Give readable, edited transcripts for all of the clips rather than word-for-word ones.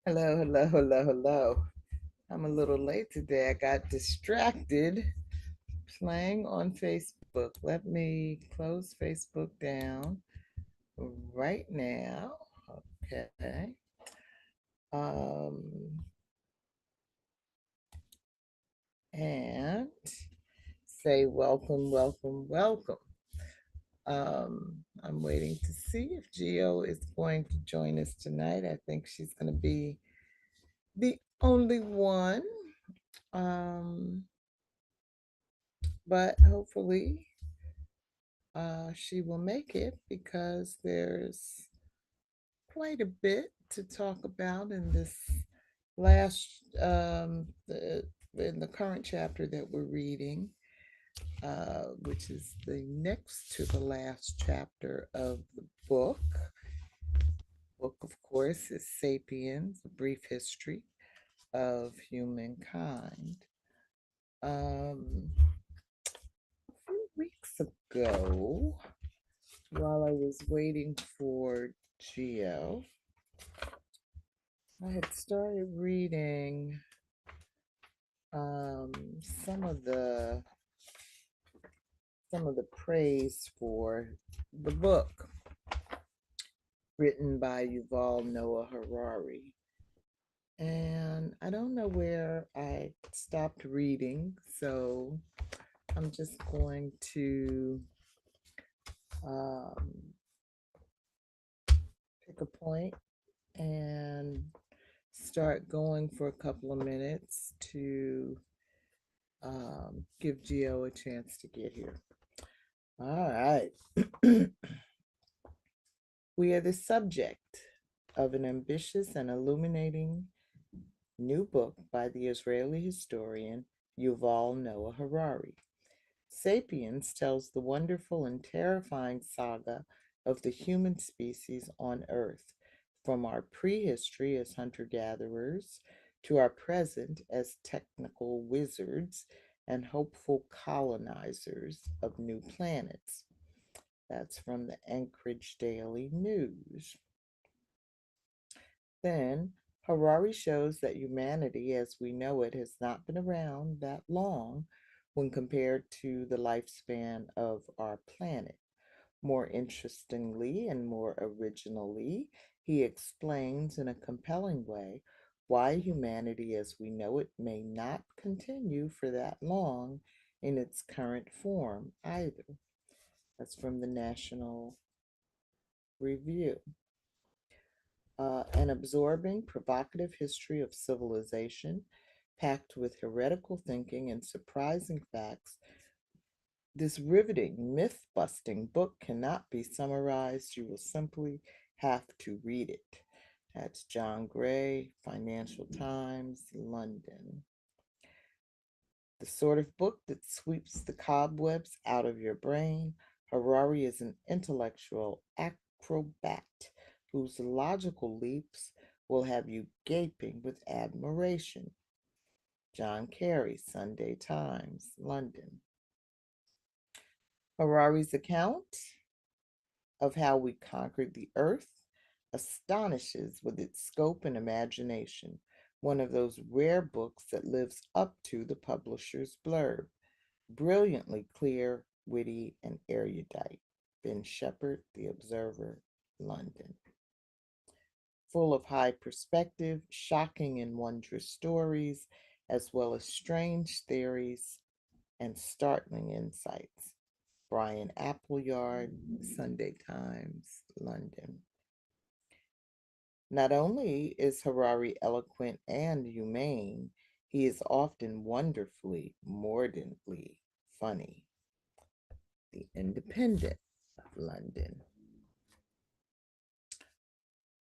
Hello, hello, hello, hello. I'm a little late today. I got distracted playing on Facebook. Let me close Facebook down right now. Okay. Um, and say welcome, welcome, welcome. I'm waiting to see if Geo is going to join us tonight. I think she's going to be the only one. Um, but hopefully she will make it because there's quite a bit to talk about in this last in the current chapter that we're reading, which is the next to the last chapter of the book. Book, of course, is Sapiens: A Brief History of Humankind. A few weeks ago, while I was waiting for Geo, I had started reading um, some of the some of the praise for the book written by Yuval Noah Harari. And I don't know where I stopped reading, so I'm just going to um, pick a point and start going for a couple of minutes to give Geo a chance to get here. All right. We are the subject of an ambitious and illuminating new book by the Israeli historian Yuval Noah Harari. Sapiens tells the wonderful and terrifying saga of the human species on Earth, from our prehistory as hunter gatherers to our present as technical wizards and hopeful colonizers of new planets. That's from the Anchorage Daily News. Then, Harari shows that humanity as we know it has not been around that long when compared to the lifespan of our planet. More interestingly and more originally, he explains in a compelling way why humanity as we know it may not continue for that long in its current form either. That's from the National Review. An absorbing, provocative history of civilization, packed with heretical thinking and surprising facts. This riveting, myth busting book cannot be summarized. You will simply have to read it. That's John Gray, Financial Times, London. The sort of book that sweeps the cobwebs out of your brain. Harari is an intellectual acrobat whose logical leaps will have you gaping with admiration. John Carey, Sunday Times, London. Harari's account of how we conquered the earth astonishes with its scope and imagination, one of those rare books that lives up to the publisher's blurb. Brilliantly clear, witty, and erudite. Ben Shepherd, The Observer, London. Full of high perspective, shocking and wondrous stories, as well as strange theories and startling insights. Brian Appleyard, Sunday Times, London. Not only is Harari eloquent and humane, he is often wonderfully, mordantly funny. The Independent of London.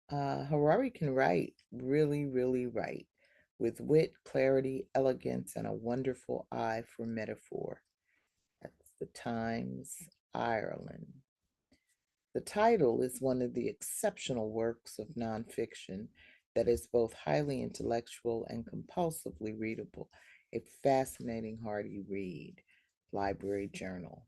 Harari can write, really, really write, with wit, clarity, elegance, and a wonderful eye for metaphor. That's the Times, Ireland. The title is one of the exceptional works of nonfiction that is both highly intellectual and compulsively readable, a fascinating, hearty read. Library Journal.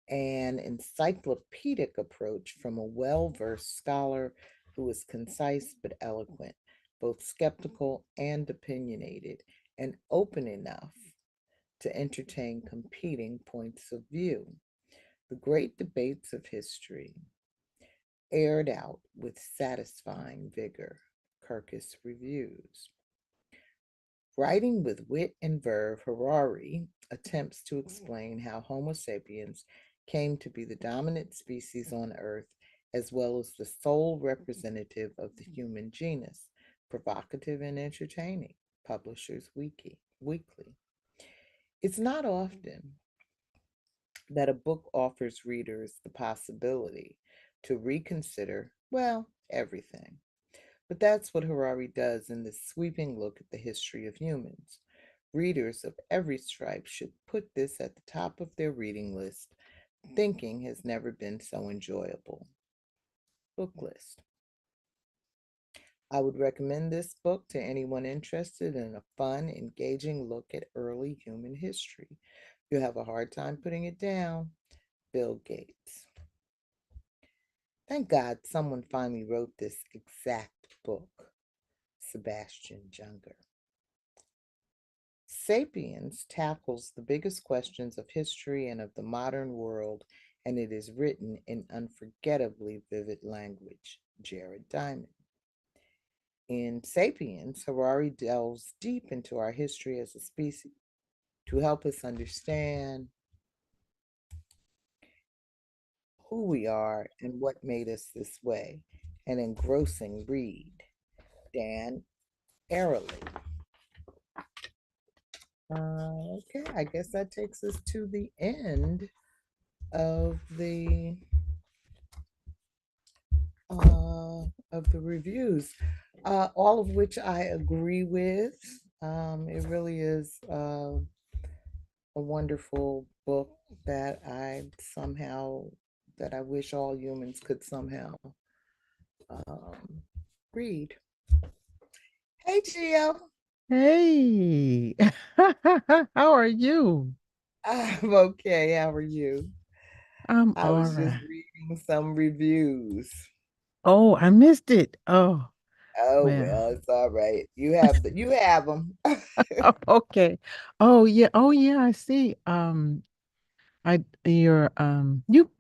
An encyclopedic approach from a well versed scholar who was concise but eloquent, both skeptical and opinionated, and open enough to entertain competing points of view. The great debates of history aired out with satisfying vigor. Kirkus reviews. Writing with wit and verve, Harari attempts to explain how Homo sapiens came to be the dominant species on Earth, as well as the sole representative of the human genus. Provocative and entertaining. Publishers Weekly. It's not often that a book offers readers the possibility to reconsider, well, everything. But that's what Harari does in this sweeping look at the history of humans. Readers of every stripe should put this at the top of their reading list. Thinking has never been so enjoyable. Book list. I would recommend this book to anyone interested in a fun, engaging look at early human history. You'll have a hard time putting it down. Bill Gates. Thank God someone finally wrote this exact book. Sebastian Junger. Sapiens tackles the biggest questions of history and of the modern world, and it is written in unforgettably vivid language. Jared Diamond. In Sapiens, Harari delves deep into our history as a species to help us understand who we are and what made us this way. An engrossing read. Dan Ariely. Okay, I guess that takes us to the end of the reviews, all of which I agree with. It really is a wonderful book that I wish all humans could somehow um, read. Hey, Gio. Hey, how are you? I'm okay. How are you? I'm I all was just right. reading some reviews. Oh, I missed it. Oh, Oh well. well, it's all right. You have them. Oh, okay. Oh yeah. Oh yeah. I see. You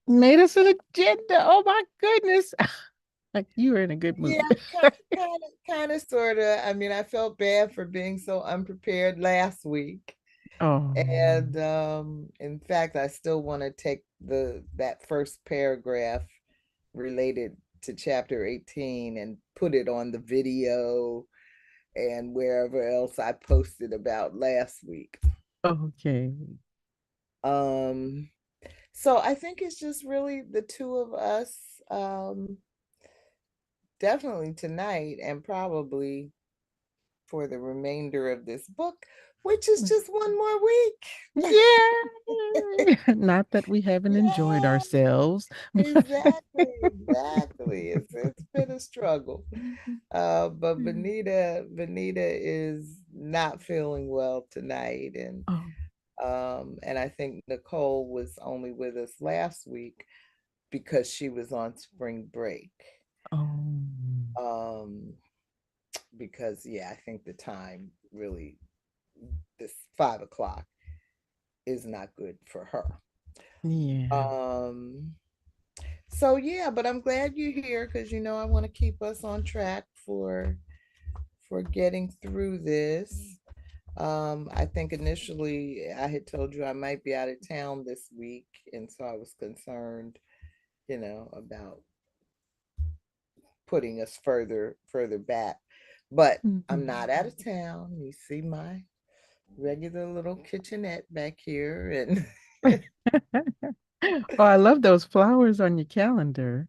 made us an agenda. Oh my goodness. Like you were in a good Yeah, mood. kind of, sort of. I mean, I felt bad for being so unprepared last week, Oh, and in fact, I still want to take the that first paragraph related to chapter 18 and put it on the video and wherever else I posted about last week. okay. Um, so I think it's just really the two of us, um, definitely tonight and probably for the remainder of this book, which is just one more week. Yeah. Not that we haven't enjoyed Yeah, ourselves. exactly. It's been a struggle. But Benita is not feeling well tonight, Oh, and I think Nicole was only with us last week because she was on spring break. oh, Um, because yeah, I think the time really this 5 o'clock is not good for her. yeah. Um, so yeah, but I'm glad you're here because I want to keep us on track for getting through this. I think initially I had told you I might be out of town this week, and so I was concerned, about putting us further back. But I'm Mhm. not out of town. You see my regular little kitchenette back here, and Oh, I love those flowers on your calendar.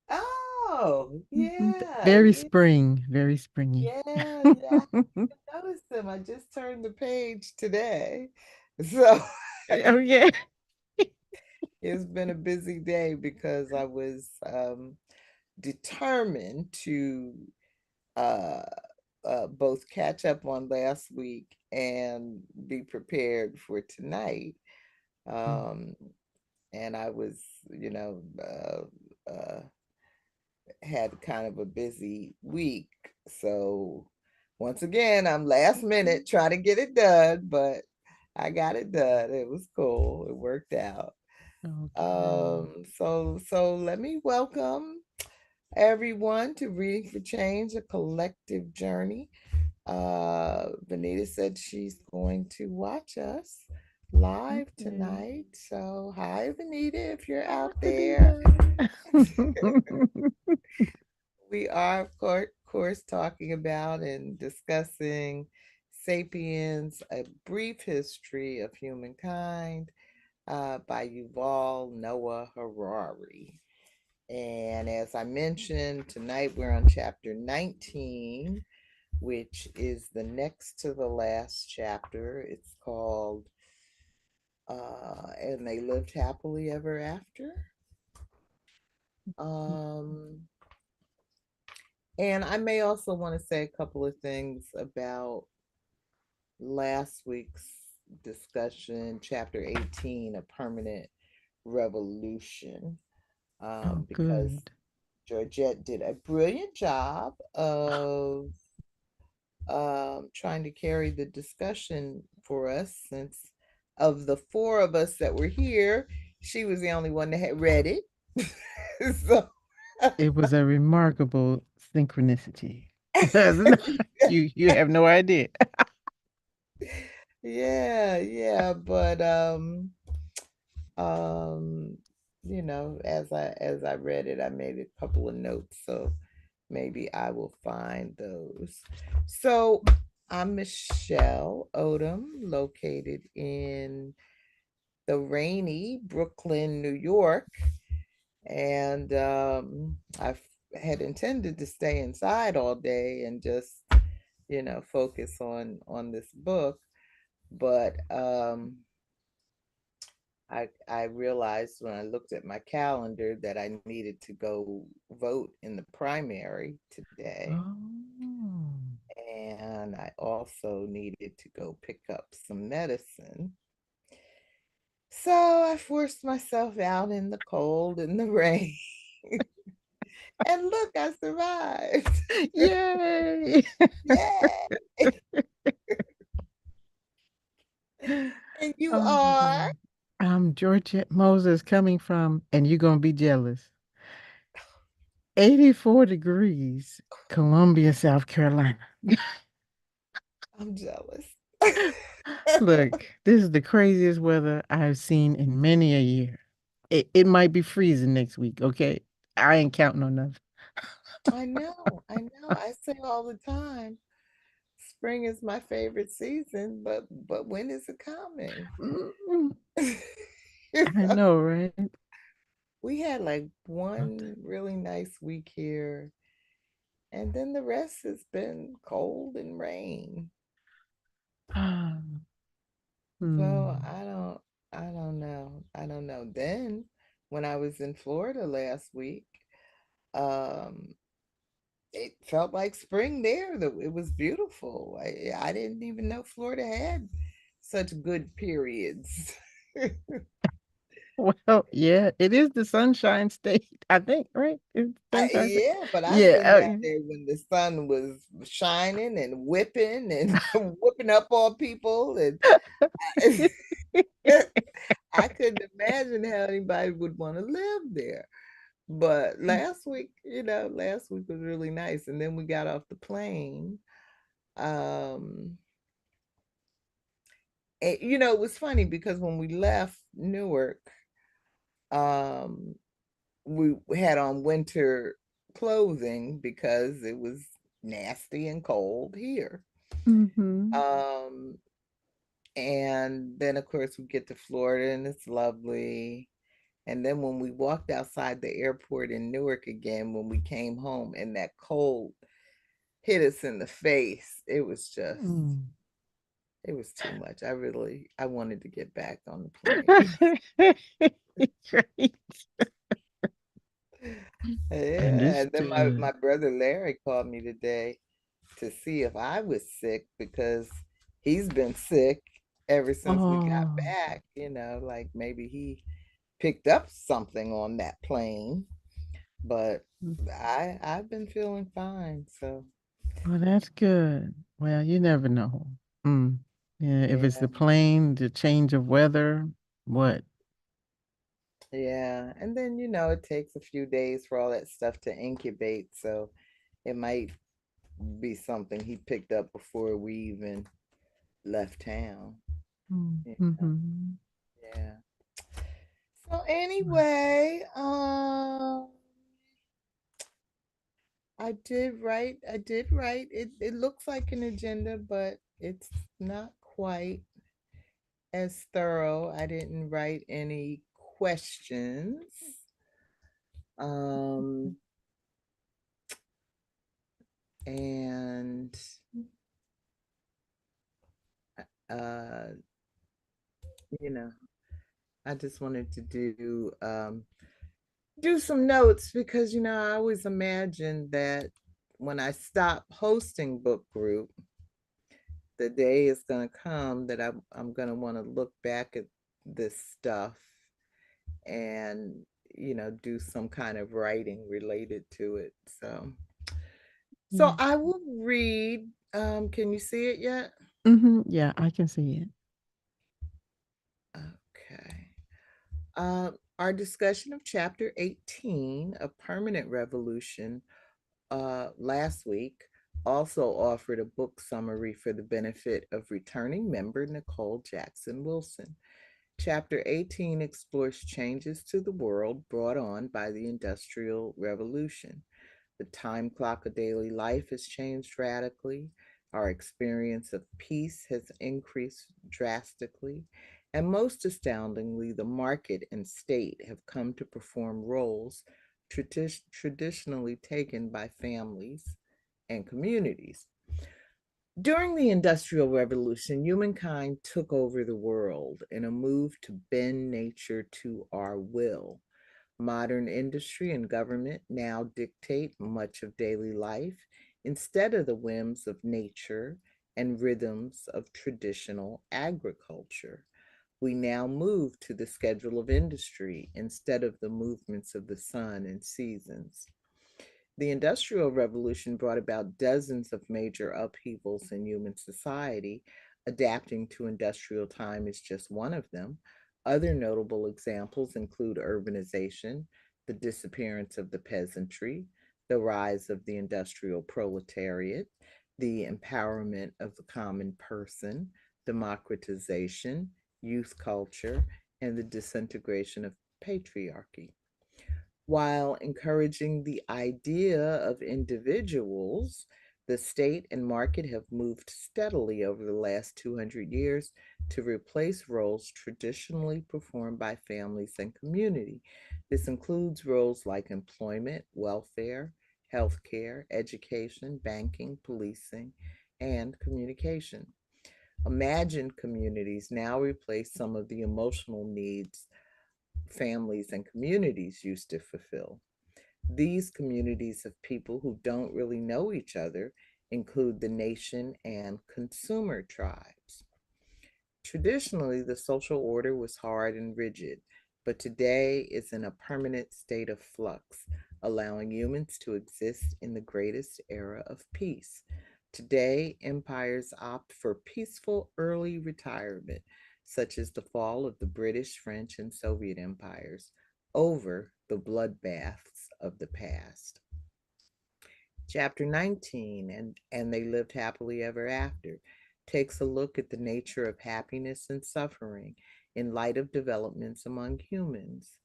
oh Mhm. yeah, Very yeah, spring, very springy. yeah. I noticed them. I just turned the page today, so Oh yeah. it's been a busy day because I was determined to uh, both catch up on last week and be prepared for tonight. Mm. Um, and I was, uh, had kind of a busy week. So once again, I'm last minute trying to get it done, but I got it done. It was cool. It worked out. Okay. So let me welcome everyone to Reading for Change, a collective journey. Benita said she's going to watch us live Okay. tonight. So hi, Benita, if you're Hi, out there. Benita. We are, of course, talking about and discussing Sapiens, a brief history of humankind by Yuval Noah Harari. And as I mentioned, tonight we're on chapter 19, which is the next to the last chapter. It's called And They Lived Happily Ever After. Um, and I may also want to say a couple of things about last week's discussion, chapter 18, A Permanent Revolution, Oh, because good. Georgette did a brilliant job of trying to carry the discussion for us, since of the four of us that were here, she was the only one that had read it. So, It was a remarkable synchronicity. You have no idea. yeah, yeah, but um as I read it, I made a couple of notes, so maybe I will find those. So I'm Michelle Odom, located in the rainy Brooklyn, New York, and I had intended to stay inside all day and just focus on this book, but I realized when I looked at my calendar that I needed to go vote in the primary today. Oh. And I also needed to go pick up some medicine. So I forced myself out in the cold and the rain. And look, I survived. Yay! Yay. And you Oh, are? I'm Georgette Moses coming from, and you're gonna be jealous. 84 degrees, Columbia, South Carolina. I'm jealous. Look, this is the craziest weather I've seen in many a year. It might be freezing next week, okay? I ain't counting on nothing. I know. I say all the time, spring is my favorite season, but when is it coming? Mm, You I know? know, right? We had like one really nice week here, and then the rest has been cold and rain. So Hmm. I don't know. I don't know. Then when I was in Florida last week, um, it felt like spring there. It was beautiful. I didn't even know Florida had such good periods. Well, yeah, it is the Sunshine State, I think, right? It's Sunshine State. Yeah, but I've Yeah, been down there when the sun was shining and whipping and whipping up on people, and I couldn't imagine how anybody would want to live there. But last week was really nice. And then we got off the plane. Um, it was funny because when we left Newark, um, we had on winter clothing because it was nasty and cold here. hmm Um, and then of course we get to Florida and it's lovely. And then when we walked outside the airport in Newark again, when we came home and that cold hit us in the face, it was too much. I wanted to get back on the plane. Great. Yeah. And then my Understood. brother Larry called me today to see if I was sick because he's been sick ever since we got Oh, back, like maybe he picked up something on that plane. but Mm. I've been feeling fine. So Well, that's good. Well, you never know. Mm. Yeah, if it's yeah, the plane, the change of weather, what? yeah. And then it takes a few days for all that stuff to incubate. So it might be something he picked up before we even left town. Yeah, Mm-hmm. yeah. So anyway, I did write. It looks like an agenda, but it's not quite as thorough. I didn't write any questions. Um, and uh, you know, I just wanted to do some notes because I always imagined that when I stop hosting book group, the day is going to come that I'm going to want to look back at this stuff and do some kind of writing related to it. So Yeah. I will read. Can you see it yet? Yeah, I can see it. Okay. Our discussion of chapter 18, A Permanent Revolution, last week also offered a book summary for the benefit of returning member Nicole Jackson Wilson. Chapter 18 explores changes to the world brought on by the Industrial Revolution. The time clock of daily life has changed radically. Our experience of peace has increased drastically. And most astoundingly, the market and state have come to perform roles traditionally taken by families and communities. During the Industrial Revolution, humankind took over the world in a move to bend nature to our will. Modern industry and government now dictate much of daily life instead of the whims of nature and rhythms of traditional agriculture. We now move to the schedule of industry instead of the movements of the sun and seasons. The Industrial Revolution brought about dozens of major upheavals in human society. Adapting to industrial time is just one of them. Other notable examples include urbanization, the disappearance of the peasantry, the rise of the industrial proletariat, the empowerment of the common person, democratization, youth culture, and the disintegration of patriarchy. While encouraging the idea of individuals, the state and market have moved steadily over the last 200 years to replace roles traditionally performed by families and community. This includes roles like employment, welfare, healthcare, education, banking, policing, and communication. Imagined communities now replace some of the emotional needs families and communities used to fulfill. These communities of people who don't really know each other include the nation and consumer tribes. Traditionally, the social order was hard and rigid, but today is in a permanent state of flux, allowing humans to exist in the greatest era of peace. Today, empires opt for peaceful early retirement, such as the fall of the British, French, and Soviet empires, over the bloodbaths of the past. Chapter 19, and They Lived Happily Ever After, takes a look at the nature of happiness and suffering in light of developments among humans.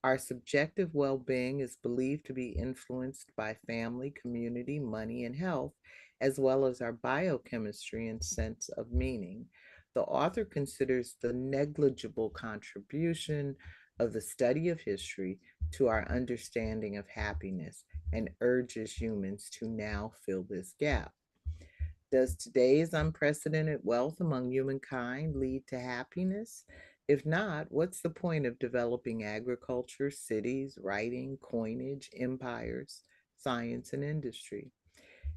Our subjective well being is believed to be influenced by family, community, money, and health, as well as our biochemistry and sense of meaning. The author considers the negligible contribution of the study of history to our understanding of happiness and urges humans to now fill this gap. Does today's unprecedented wealth among humankind lead to happiness? If not, what's the point of developing agriculture, cities, writing, coinage, empires, science, and industry?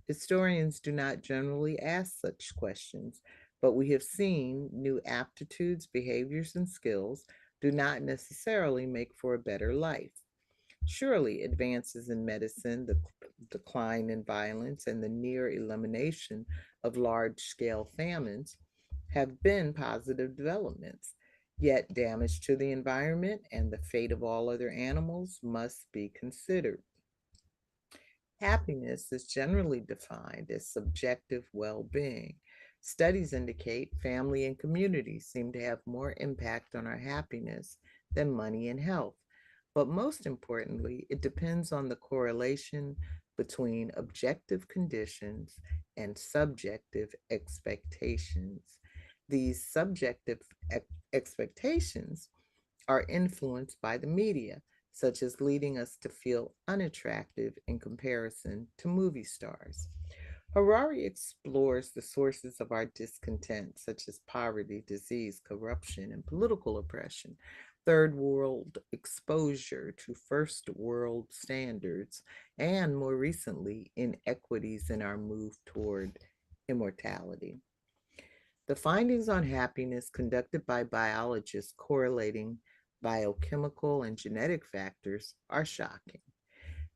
Historians do not generally ask such questions, but we have seen new aptitudes, behaviors, and skills do not necessarily make for a better life. Surely, advances in medicine, the decline in violence, and the near elimination of large scale famines have been positive developments. Yet, damage to the environment and the fate of all other animals must be considered. Happiness is generally defined as subjective well being. Studies indicate family and community seem to have more impact on our happiness than money and health. But most importantly, it depends on the correlation between objective conditions and subjective expectations. These subjective expectations are influenced by the media, such as leading us to feel unattractive in comparison to movie stars. Harari explores the sources of our discontent, such as poverty, disease, corruption, and political oppression, third world exposure to first world standards, and more recently, inequities in our move toward immortality. The findings on happiness conducted by biologists correlating biochemical and genetic factors are shocking.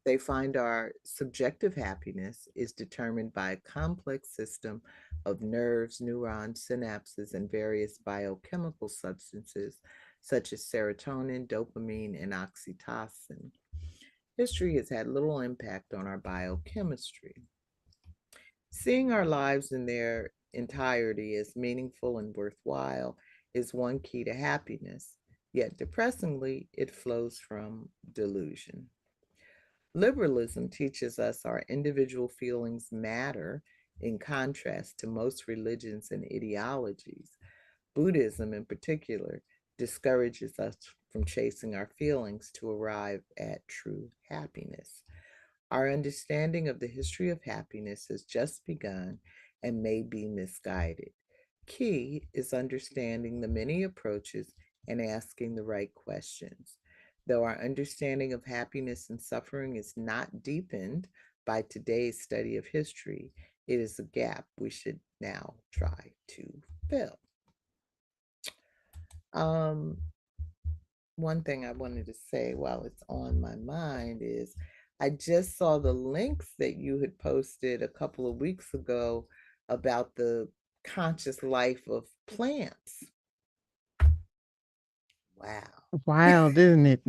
They find our subjective happiness is determined by a complex system of nerves, neurons, synapses, and various biochemical substances such as serotonin, dopamine, and oxytocin. History has had little impact on our biochemistry. Seeing our lives in their entirety as meaningful and worthwhile is one key to happiness, yet depressingly, it flows from delusion. Liberalism teaches us our individual feelings matter in contrast to most religions and ideologies. Buddhism, in particular, discourages us from chasing our feelings to arrive at true happiness. Our understanding of the history of happiness has just begun and may be misguided. Key is understanding the many approaches and asking the right questions. Though our understanding of happiness and suffering is not deepened by today's study of history, it is a gap we should now try to fill. Um, One thing I wanted to say while it's on my mind is I just saw the links that you had posted a couple of weeks ago about the conscious life of plants. Wow. Wild, isn't it?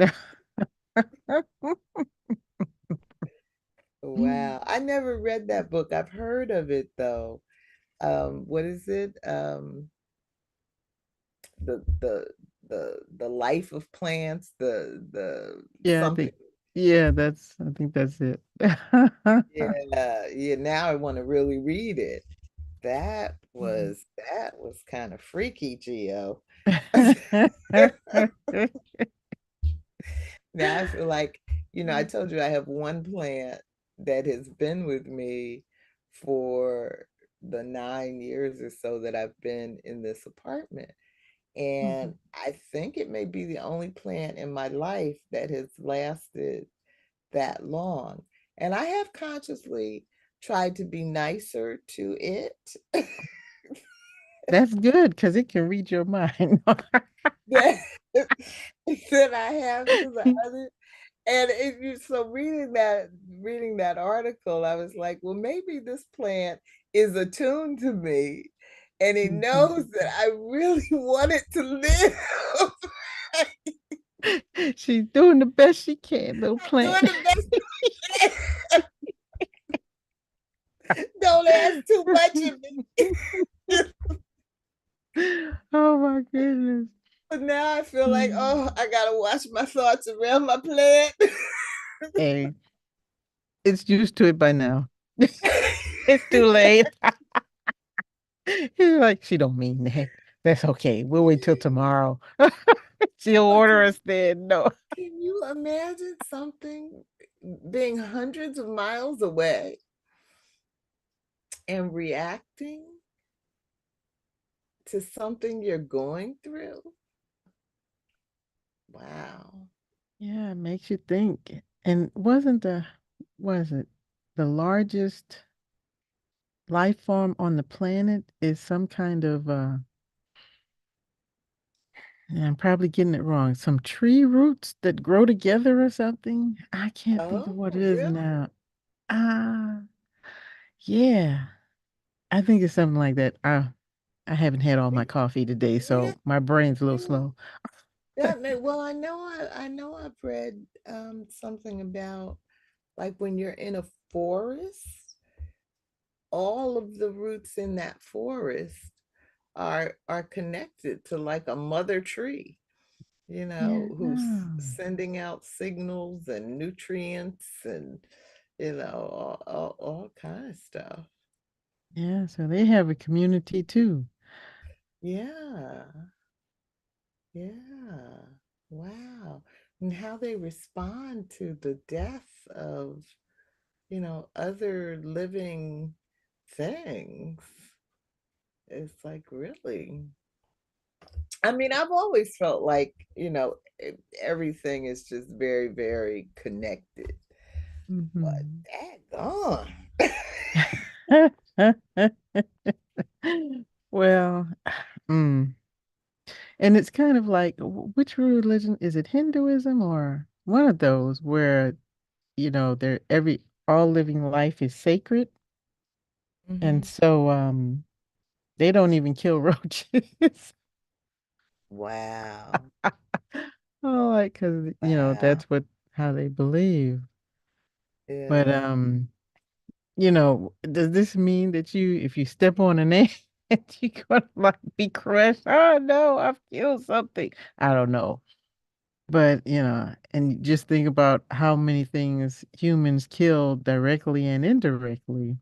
Wow. I never read that book. I've heard of it though. What is it? The the the life of plants, the Yeah, I something. think, yeah, I think that's it. Yeah, yeah. Now I want to really read it. That was kind of freaky, Geo. Now I feel like, I told you I have one plant that has been with me for the 9 years or so that I've been in this apartment. And Mhm. I think it may be the only plant in my life that has lasted that long. And I have consciously tried to be nicer to it That's good because it can read your mind. that, that I have to the other. And if you so reading that article, I was like, well, maybe this plant is attuned to me and it Mhm. knows that I really want it to live. She's doing the best she can, little I'm doing plant. the best I can. Don't ask too much of me. Oh my goodness. But now I feel like, Mm. oh, I gotta watch my thoughts around my plant. Hey, it's used to it by now. It's too late. He's like, she don't mean that. That's okay. We'll wait till tomorrow. She'll But order us then. No. can you imagine something being hundreds of miles away and reacting to something you're going through? Wow. Yeah, it makes you think. And was it the largest life form on the planet is some kind of and I'm probably getting it wrong. Some tree roots that grow together or something. I can't think of Oh, what it is really? now. Ah, yeah. I think it's something like that. I haven't had all my coffee today, Yeah, so my brain's a little yeah. slow. Well, I know I've read something about like when you're in a forest, all of the roots in that forest are connected to like a mother tree, Yeah. who's sending out signals and nutrients and all kind of stuff. Yeah, so they have a community too. Yeah, yeah. Wow. And how they respond to the death of, other living things. It's like really. I mean, I've always felt like, everything is just very, very connected. But Mhm. daggone. Well, mm. And it's kind of like which religion is it, Hinduism or one of those where, they're every all living life is sacred. And Hmm. so they don't even kill roaches. Wow. Oh, like because Wow. that's what how they believe. But Yeah. does this mean that if you step on an ant, you're gonna like be crushed? Oh no, I've killed something. I don't know. But and just think about how many things humans kill directly and indirectly.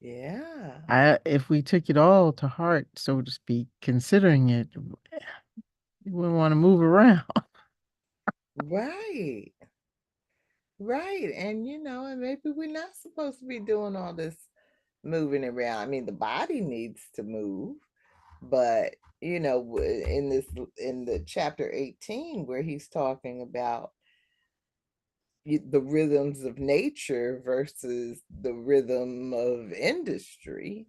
Yeah. If we took it all to heart, so to speak, considering it, we wouldn't want to move around. Right. Right. And and maybe we're not supposed to be doing all this moving around. I mean, the body needs to move, but in the chapter 18 where he's talking about the rhythms of nature versus the rhythm of industry,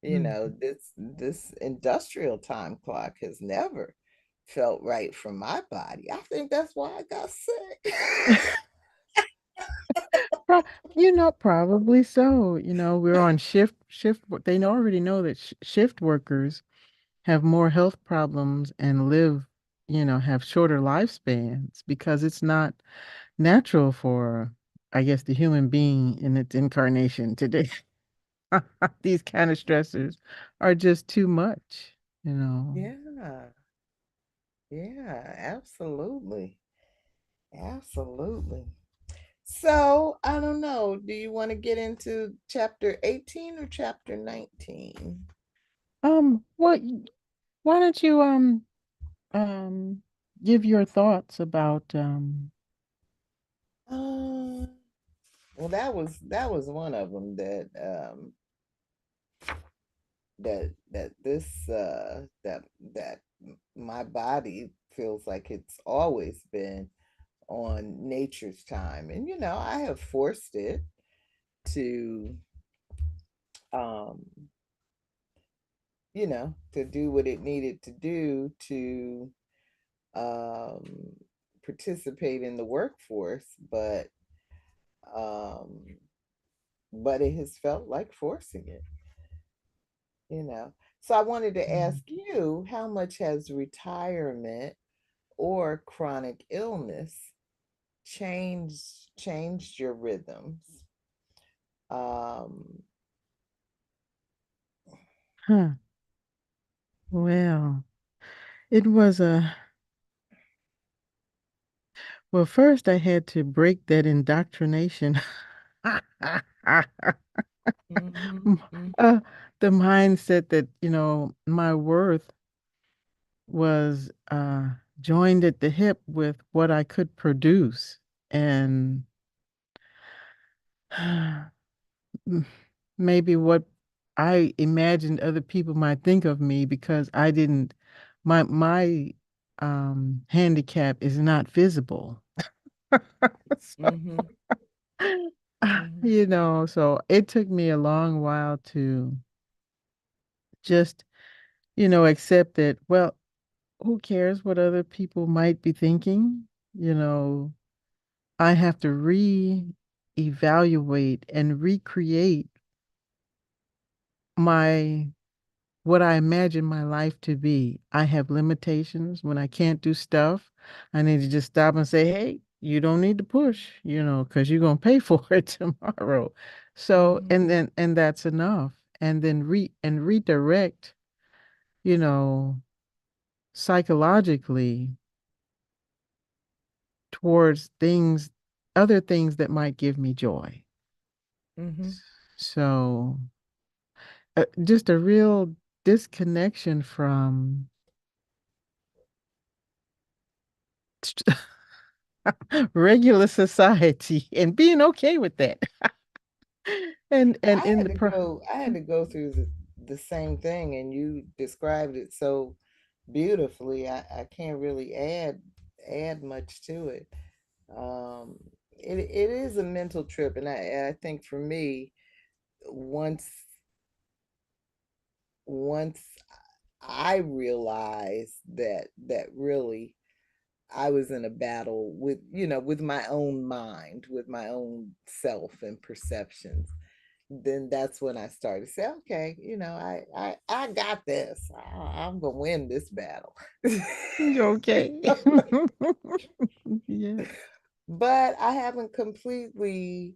Mhm. this industrial time clock has never felt right for my body. I think that's why I got sick. Pro- probably so. We're on they already know that shift workers have more health problems and have shorter lifespans because it's not natural for, I guess, the human being in its incarnation today. These kind of stressors are just too much, you know. Yeah, yeah, absolutely. Absolutely. So, I don't know. Do you want to get into chapter 18 or chapter 19? What why don't you um give your thoughts about Uh, well, that was one of them that this that my body feels like it's always been on nature's time. And I have forced it to um to do what it needed to do to um, participate in the workforce, um, but it has felt like forcing it, you know. So I wanted to ask you, how much has retirement or chronic illness changed your rhythms? Um, huh, well, it was a well, first I had to break that indoctrination. mhm, M- mhm, uh, the mindset that, my worth was joined at the hip with what I could produce. And m- maybe what I imagined other people might think of me because I didn't my handicap is not visible. So, mhm, mhm, so it took me a long while to just, accept that, well, who cares what other people might be thinking? You know, I have to re-evaluate and recreate my what I imagine my life to be. I have limitations when I can't do stuff. I need to just stop and say, hey, you don't need to push, because you're gonna pay for it tomorrow. So, Mm-hmm. and that's enough. And then redirect, you know, psychologically towards other things that might give me joy. Mm-hmm. So, just a real disconnection from regular society and being okay with that. And in the I had to go through the same thing, and you described it so beautifully. I can't really add much to it. Um, it is a mental trip, and I think for me, once once I realized that really I was in a battle with, with my own mind, with my own self and perceptions, then that's when I started to say, okay, I got this. I'm gonna win this battle. okay. Yeah. But I haven't completely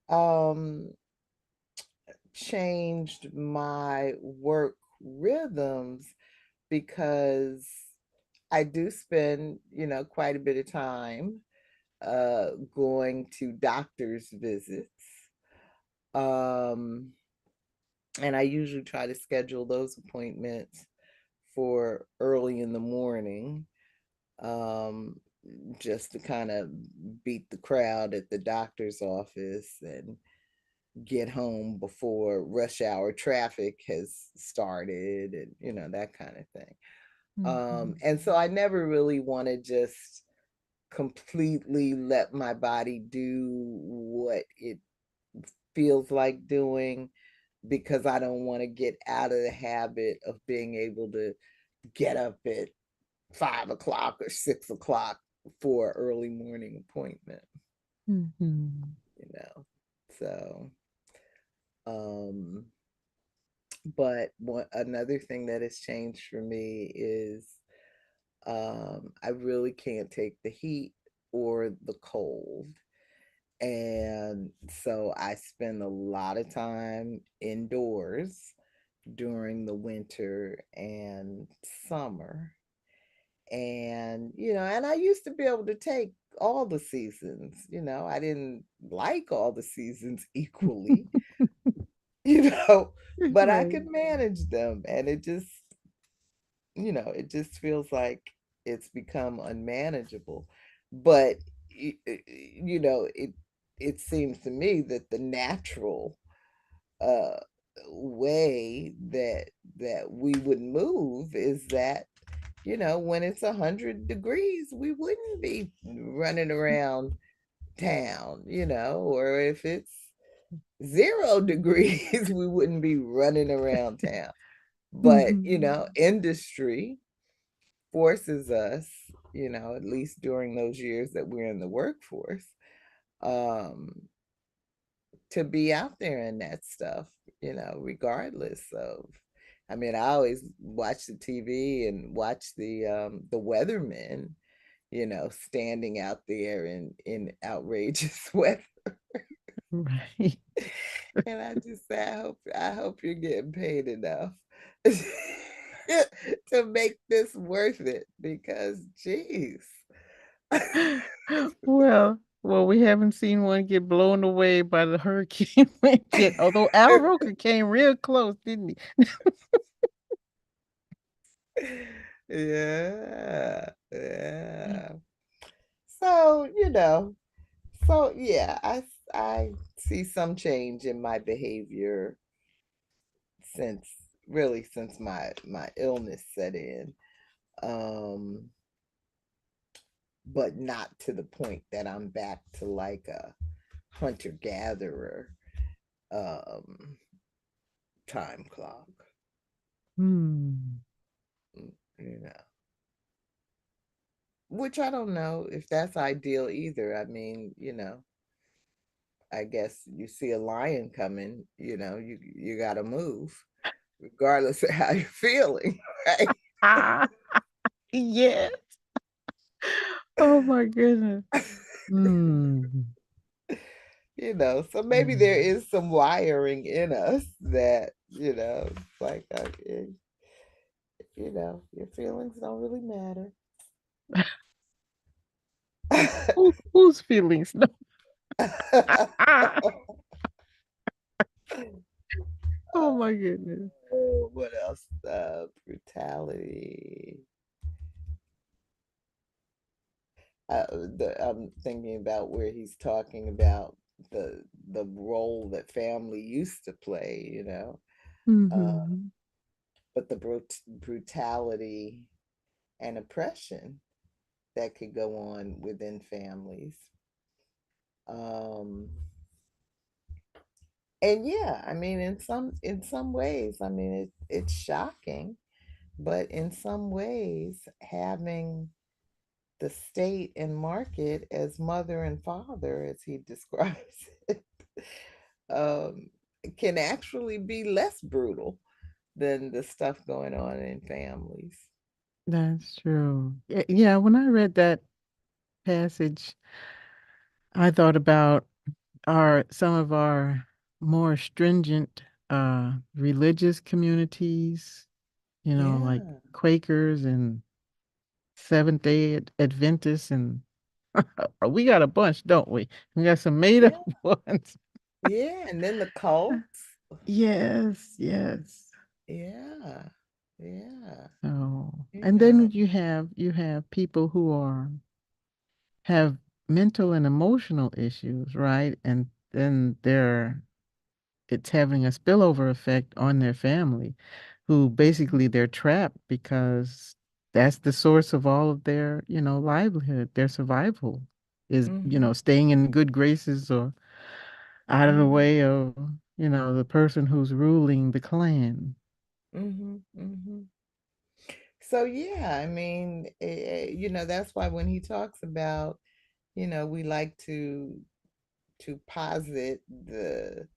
um changed my work rhythms because I do spend, quite a bit of time going to doctor's visits. Um, and I usually try to schedule those appointments for early in the morning, um, just to kind of beat the crowd at the doctor's office and get home before rush hour traffic has started, and that kind of thing. Mhm. And so I never really want to just completely let my body do what it feels like doing, because I don't want to get out of the habit of being able to get up at 5 o'clock or 6 o'clock for an early morning appointment, Mhm. you know. So, um, but another thing that has changed for me is I really can't take the heat or the cold. And so I spend a lot of time indoors during the winter and summer. And, and I used to be able to take all the seasons. I didn't like all the seasons equally, you know, but I Right. could manage them. And it just feels like it's become unmanageable. But, it seems to me that the natural uh way that we would move is that, when it's 100 degrees, we wouldn't be running around town, or if it's 0 degrees, we wouldn't be running around town. But, Mhm. industry forces us, at least during those years that we're in the workforce, um, to be out there in that stuff, regardless of. I mean, I always watch the TV and watch the weathermen, standing out there in outrageous weather. Right. And I just say, I hope you're getting paid enough to make this worth it, because geez. Well, we haven't seen one get blown away by the hurricane wind yet. Although Al Roker came real close, didn't Yeah, he? yeah. So, yeah, I see some change in my behavior since since my illness set in. Um, but not to the point that I'm back to like a hunter gatherer um time clock. Hmm. You know. which I don't know if that's ideal either. I mean, I guess you see a lion coming, you got to move regardless of how you're feeling, right? Ah, yes. Oh my goodness. Mm. So maybe there Mm. is some wiring in us that, like, okay, your feelings don't really matter. Whose feelings? No. Ah, oh my goodness. Oh, what else? Brutality. I'm thinking about where he's talking about the role that family used to play, uh, Hmm. but the brutality and oppression that could go on within families. Um, and yeah, I mean, in some ways, I mean, it's shocking, but in some ways, having the state and market as mother and father, as he describes it, um, can actually be less brutal than the stuff going on in families. That's true. Yeah, when I read that passage, I thought about some of our more stringent religious communities, like Yeah, Quakers and Seventh-day Adventists, and we got a bunch, don't we? We got some made up yeah, ones. yeah. And then the cults. Yes, yes. Yeah, yeah. So, You and then know. you have people who have mental and emotional issues, right? And then it's having a spillover effect on their family, who basically they're trapped because that's the source of all of their, livelihood, their survival is, Mm-hmm, staying in good graces or out of the mm-hmm, way of, the person who's ruling the clan. mm-hmm, mm-hmm. So yeah, I mean, that's why when he talks about, we like to posit the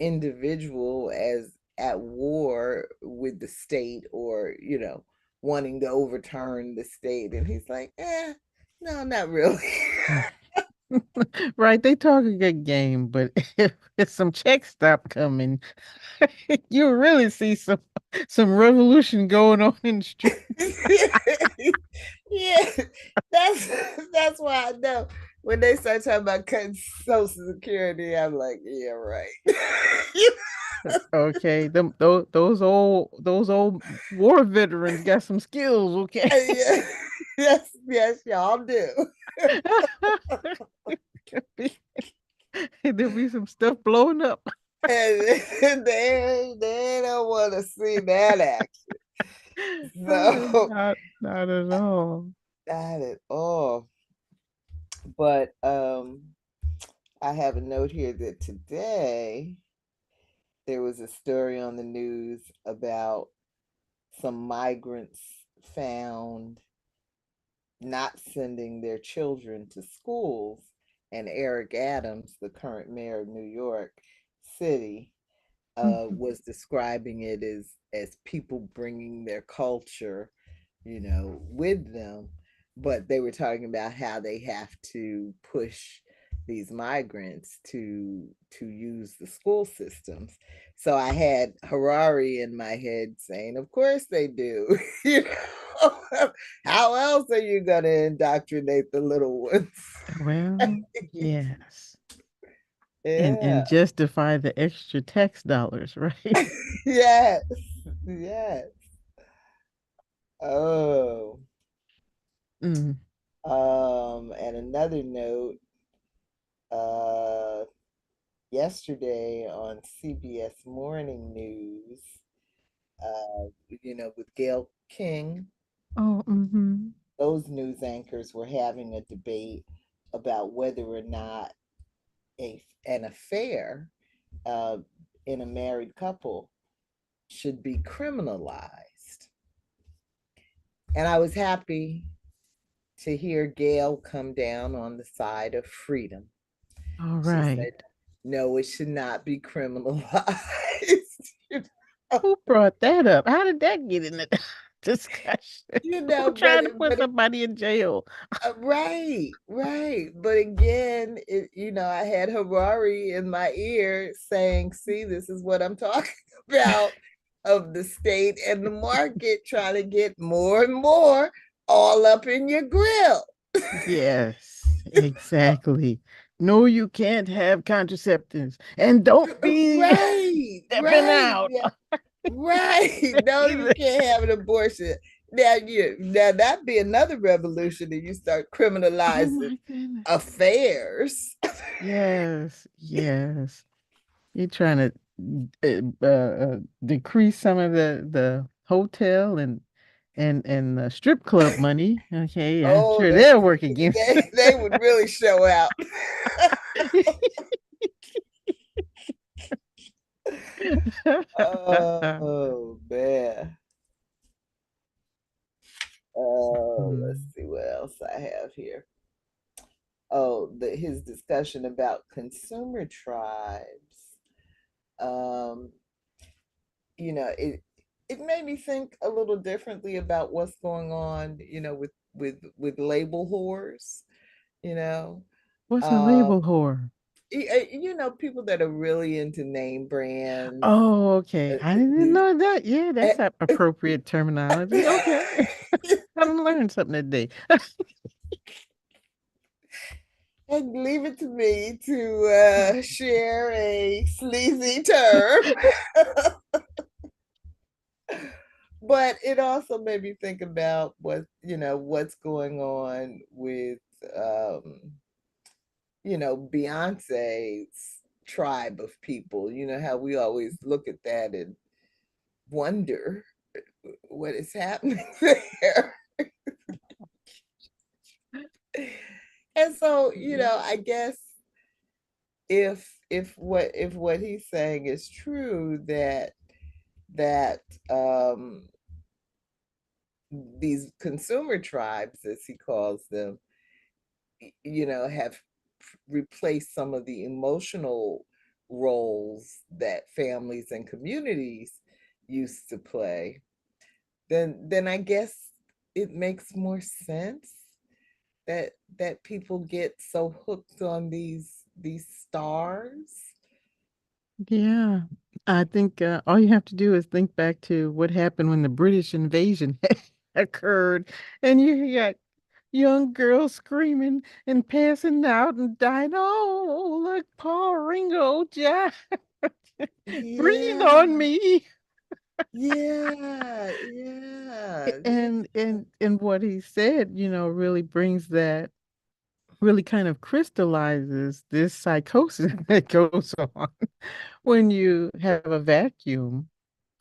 individual as at war with the state, or wanting to overturn the state, and he's like, no, not really. Right, they talk a good game, but if some checks stop coming, you really see some revolution going on in the streets. Yeah, that's that's why I know when they start talking about cutting Social Security, I'm like, yeah, right. Okay, those old war veterans got some skills, okay? Yeah, yes, yes, y'all do. There'll be some stuff blowing up. And they don't want to see that action. So Not at all. not at all. But I have a note here that today there was a story on the news about some migrants found not sending their children to schools, and Eric Adams, the current mayor of New York City, Mhm. was describing it as people bringing their culture, with them. But they were talking about how they have to push these migrants to use the school systems. So I had Harari in my head saying, "Of course they do." How else are you going to indoctrinate the little ones? Well, yes. And Yeah. justify the extra tax dollars, right? Yes. Yes. Oh. Mm. And another note, uh, yesterday on CBS Morning News, with Gail King, Oh, mm-hmm. those news anchors were having a debate about whether or not an affair uh, in a married couple should be criminalized. And I was happy to hear Gail come down on the side of freedom. All She right. said, no, it should not be criminalized. you know, Who brought that up? How did that get in the discussion? you Who know, tried to put somebody in jail? right, right. But again, I had Harari in my ear saying, see, this is what I'm talking about of the state and the market trying to get more and more all up in your grill. Yes, exactly. No, you can't have contraceptives. And don't be Right, stepping right, out yeah, right. No, you either. can't have an abortion. Now that'd be another revolution that you start Oh criminalizing my goodness. affairs. Yes, yes. You're trying to decrease some of the hotel and strip club money. Okay, I'm Oh, sure they'll work against they would really show out. Oh man. Oh, let's Hmm. see what else I have here. Oh, his discussion about consumer tribes. Um, it made me think a little differently about what's going on, with label whores, you know. What's a Um, label whore? people that are really into name brands. Oh, okay. uh, I didn't the- know that. Yeah, that's appropriate terminology. Okay. I learned something today. and leave it to me to share a sleazy term. But it also made me think about what's going on with um, Beyonce's tribe of people. You know how we always look at that and wonder what is happening there. And so, I guess if what he's saying is true, that these consumer tribes, as he calls them, have replaced some of the emotional roles that families and communities used to play, then I guess it makes more sense that people get so hooked on these stars. Yeah. I think all you have to do is think back to what happened when the British invasion occurred, and you got young girls screaming and passing out and dying. Oh, look, Paul Ringo, Jack, breathe on Yeah, me. yeah, yeah, yeah. And what he said, really brings that, really kind of crystallizes this psychosis that goes on when you have a vacuum,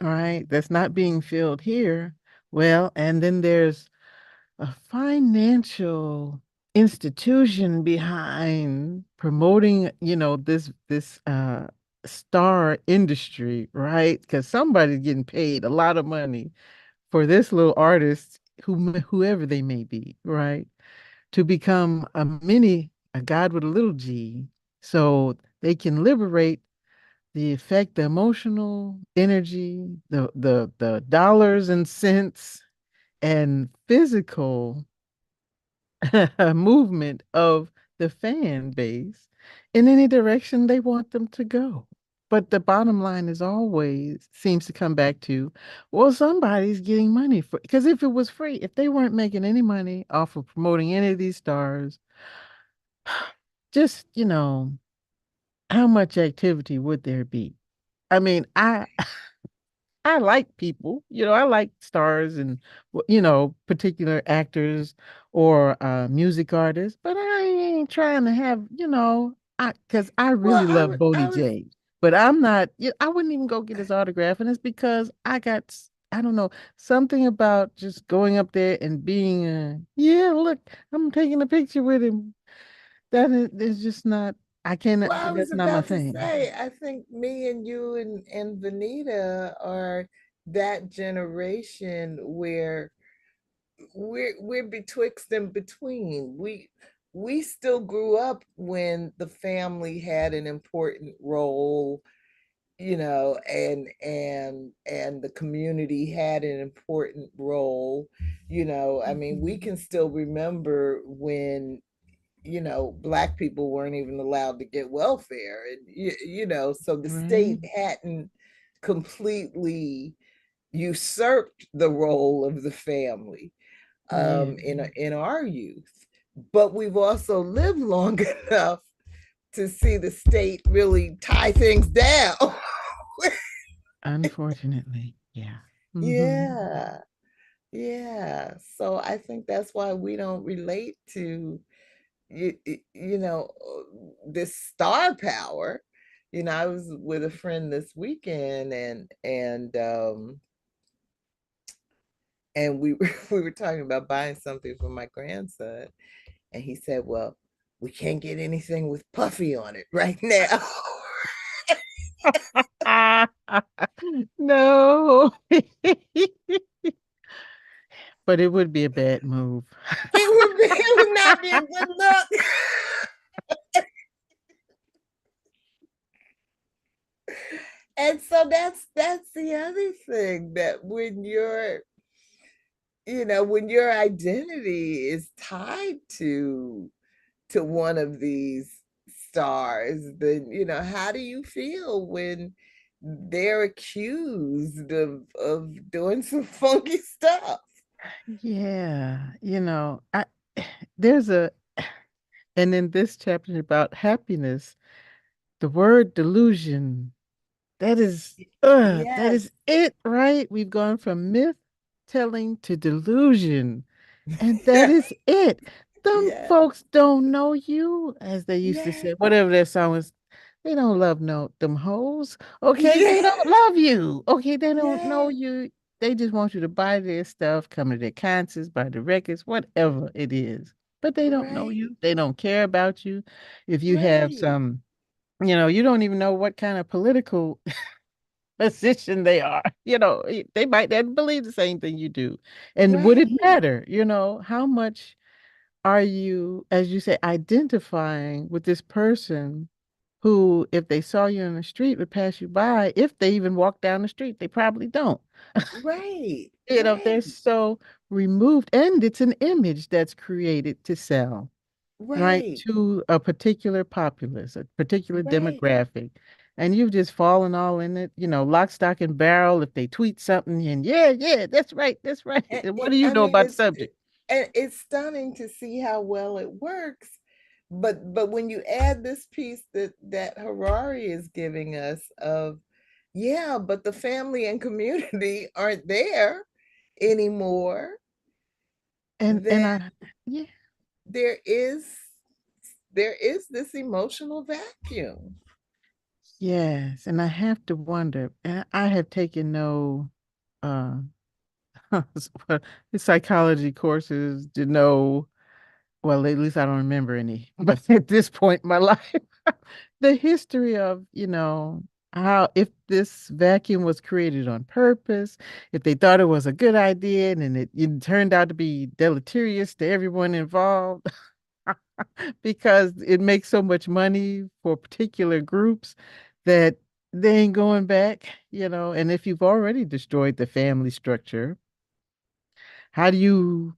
all right, that's not being filled here. Well, and then there's a financial institution behind promoting, this star industry, right? Because somebody's getting paid a lot of money for this little artist, whoever they may be, right? To become a god with a little g, so they can liberate the effect, the emotional energy, the dollars and cents and physical movement of the fan base in any direction they want them to go. But the bottom line is always seems to come back to, well, somebody's getting money for, because if it was free, if they weren't making any money off of promoting any of these stars, just, how much activity would there be? I mean, I like people, I like stars and particular actors or music artists, but I ain't trying to have, I because I Well, really I love was Bodie I was J, but I'm not, I wouldn't even go get his autograph, and it's because I don't know, something about just going up there and being, yeah, look, I'm taking a picture with him. That is just not, I cannot, well, I was that's not my about to thing. say, I think me and you and Vanita are that generation where we're betwixt and between. We still grew up when the family had an important role, and the community had an important role. I mean, we Mhm. can still remember when black people weren't even allowed to get welfare, and so the Right, state hadn't completely usurped the role of the family yeah. in our youth. But we've also lived long enough to see the state really tie things down. Unfortunately, yeah. Hmm. Yeah, yeah. So I think that's why we don't relate to this star power. I was with a friend this weekend, and we we were talking about buying something for my grandson, and he said, "Well, we can't get anything with Puffy on it right now." No. But it would be a bad move. It would not be a good look. And so that's the other thing, that when your identity is tied to one of these stars, then how do you feel when they're accused of doing some funky stuff? Yeah, there's a, and in this chapter about happiness, the word delusion, that Yes, is it, right? We've gone from myth telling to delusion. And that is it. Them yes, folks don't know you, as they used to yes, say. Whatever that song was, they don't love no them hoes. Okay, they yes, don't love you. Okay, they don't know yes, you. They just want you to buy their stuff, come to their concerts, buy the records, whatever it is. But they don't know right, you. They don't care about you. If you have right, some, you don't even know what kind of political position they are. They might not believe the same thing you do. And would it right, matter? How much are you, as you say, identifying with this person who, if they saw you in the street, would pass you by? If they even walk down the street, they probably don't. right, They're right, so removed, and it's an image that's created to sell, right, right, to a particular populace, a particular right. demographic. And you've just fallen all in it, lock, stock, and barrel. If they tweet something, and yeah, yeah, that's right, that's right. And what do you I know mean, about the subject? it's stunning to see how well it works. But when you add this piece that Harari is giving us of, yeah, but the family and community aren't there anymore, And then yeah. there is there is this emotional vacuum. Yes, and I have to wonder, and I have taken no uh psychology courses to know, well, at least I don't remember any, but at this point in my life, the history of, how if this vacuum was created on purpose, if they thought it was a good idea and then it turned out to be deleterious to everyone involved because it makes so much money for particular groups that they ain't going back, and if you've already destroyed the family structure, how do you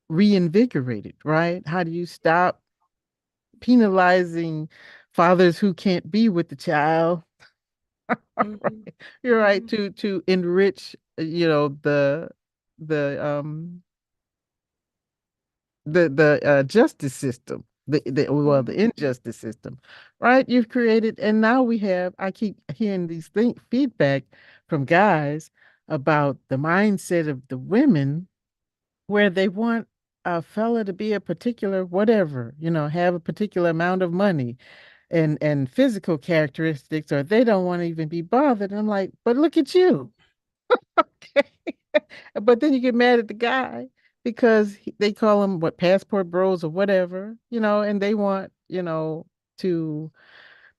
reinvigorate it, right? How do you stop penalizing fathers who can't be with the child? Mhm, You're right, mhm, to enrich, the justice system, the mhm. injustice system, right? You've created, and now we have. I keep hearing these feedback from guys about the mindset of the women, where they want a fella to be a particular whatever, have a particular amount of money and physical characteristics, or they don't want to even be bothered. I'm like, but look at you. Okay. But then you get mad at the guy because they call them what, passport bros or whatever, and they want, to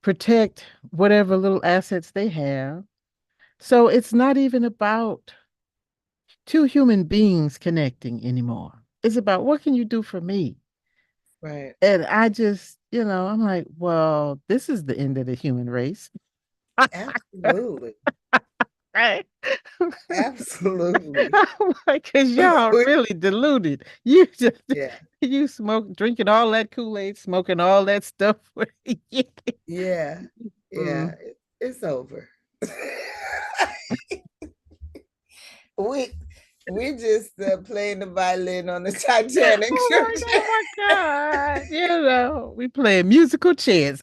protect whatever little assets they have. So it's not even about two human beings connecting anymore. It's about what can you do for me? Right. And I just, I'm like, well, this is the end of the human race. Absolutely. Right? Absolutely. I'm like, because y'all We- really deluded. You just yeah. you smoke drinking all that Kool-Aid, smoking all that stuff. Yeah. Yeah. Yeah. Mm. It's over. we we just playing the violin on the Titanic, Oh Georgette. my God. We playing musical chairs.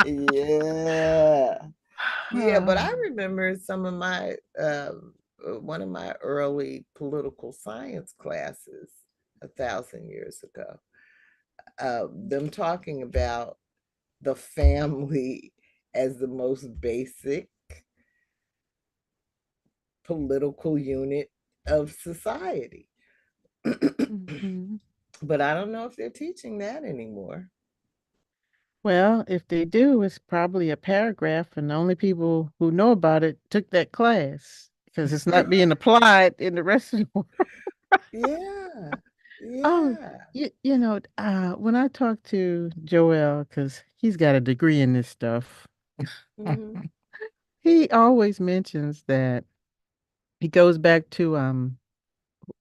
Yeah. Yeah, but I remember some of my one of my early political science classes 1,000 years ago. Them talking about the family as the most basic political unit of society. Mhm. But I don't know if they're teaching that anymore. Well, if they do, it's probably a paragraph, and the only people who know about it took that class because it's not being applied in the rest of the world. Yeah. Oh, Yeah. when I talk to Joel, because he's got a degree in this stuff, Hmm. he always mentions that he goes back to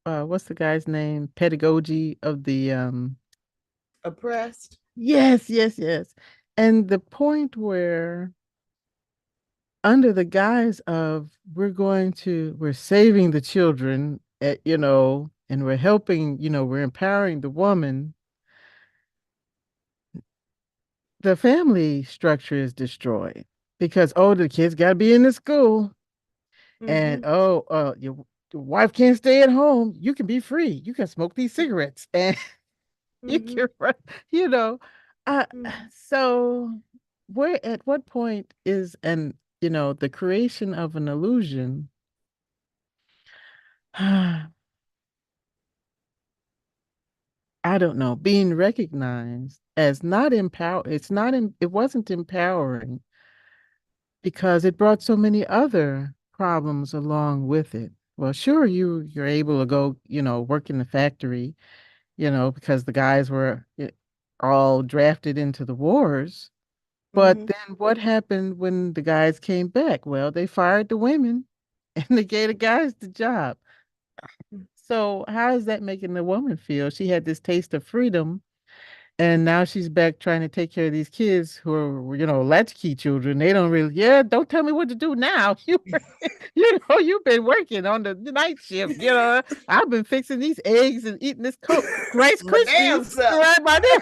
what's the guy's name? Pedagogy of the Oppressed. yes, yes, yes. And the point where under the guise of we're saving the children, and we're helping, we're empowering the woman, the family structure is destroyed because oh, the kids got to be in the school, and Hmm. oh, your wife can't stay at home. You can be free. You can smoke these cigarettes, and you Hmm. can run, you know. Uh, Hmm. so where at what point is the creation of an illusion? I don't know, being recognized as not empower it's not it wasn't empowering because it brought so many other problems along with it. Well, sure, you're able to go, work in the factory, because the guys were all drafted into the wars. But Hmm. then what happened when the guys came back? Well, they fired the women and they gave the guys the job. So how is that making the woman feel? She had this taste of freedom. And now she's back trying to take care of these kids who are, latchkey children. They don't really, yeah, don't tell me what to do now. You've been working on the night shift. I've been fixing these eggs and eating this Rice My damn Krispies. self. Right, my there,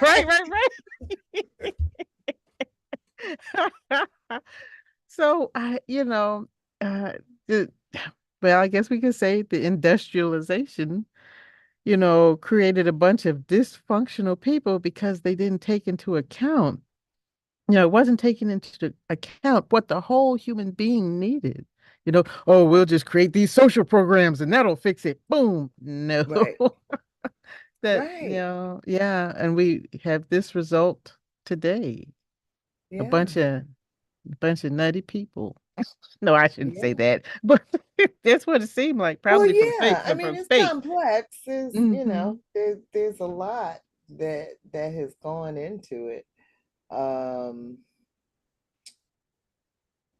right. So uh, the, well, I guess we could say the industrialization, created a bunch of dysfunctional people because they didn't take into account it wasn't taking into account what the whole human being needed. Oh, we'll just create these social programs and that'll fix it. Boom. No. Right. That, Right. yeah. And we have this result today. A Yeah. bunch of nutty people. No, I shouldn't say Yeah. that, but that's what it seemed like, Well, probably from yeah. fate, I from mean, it's fate. complex. Is Hmm. there's a lot that has gone into it. Um,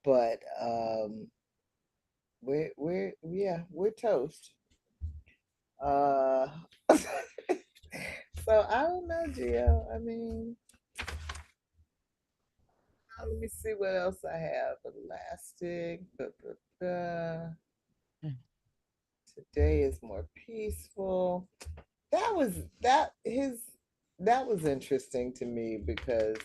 but we're toast. Uh, so I don't know, Gio. I mean, let me see what else I have. Elastic. Today is more peaceful. That was that his that was interesting to me because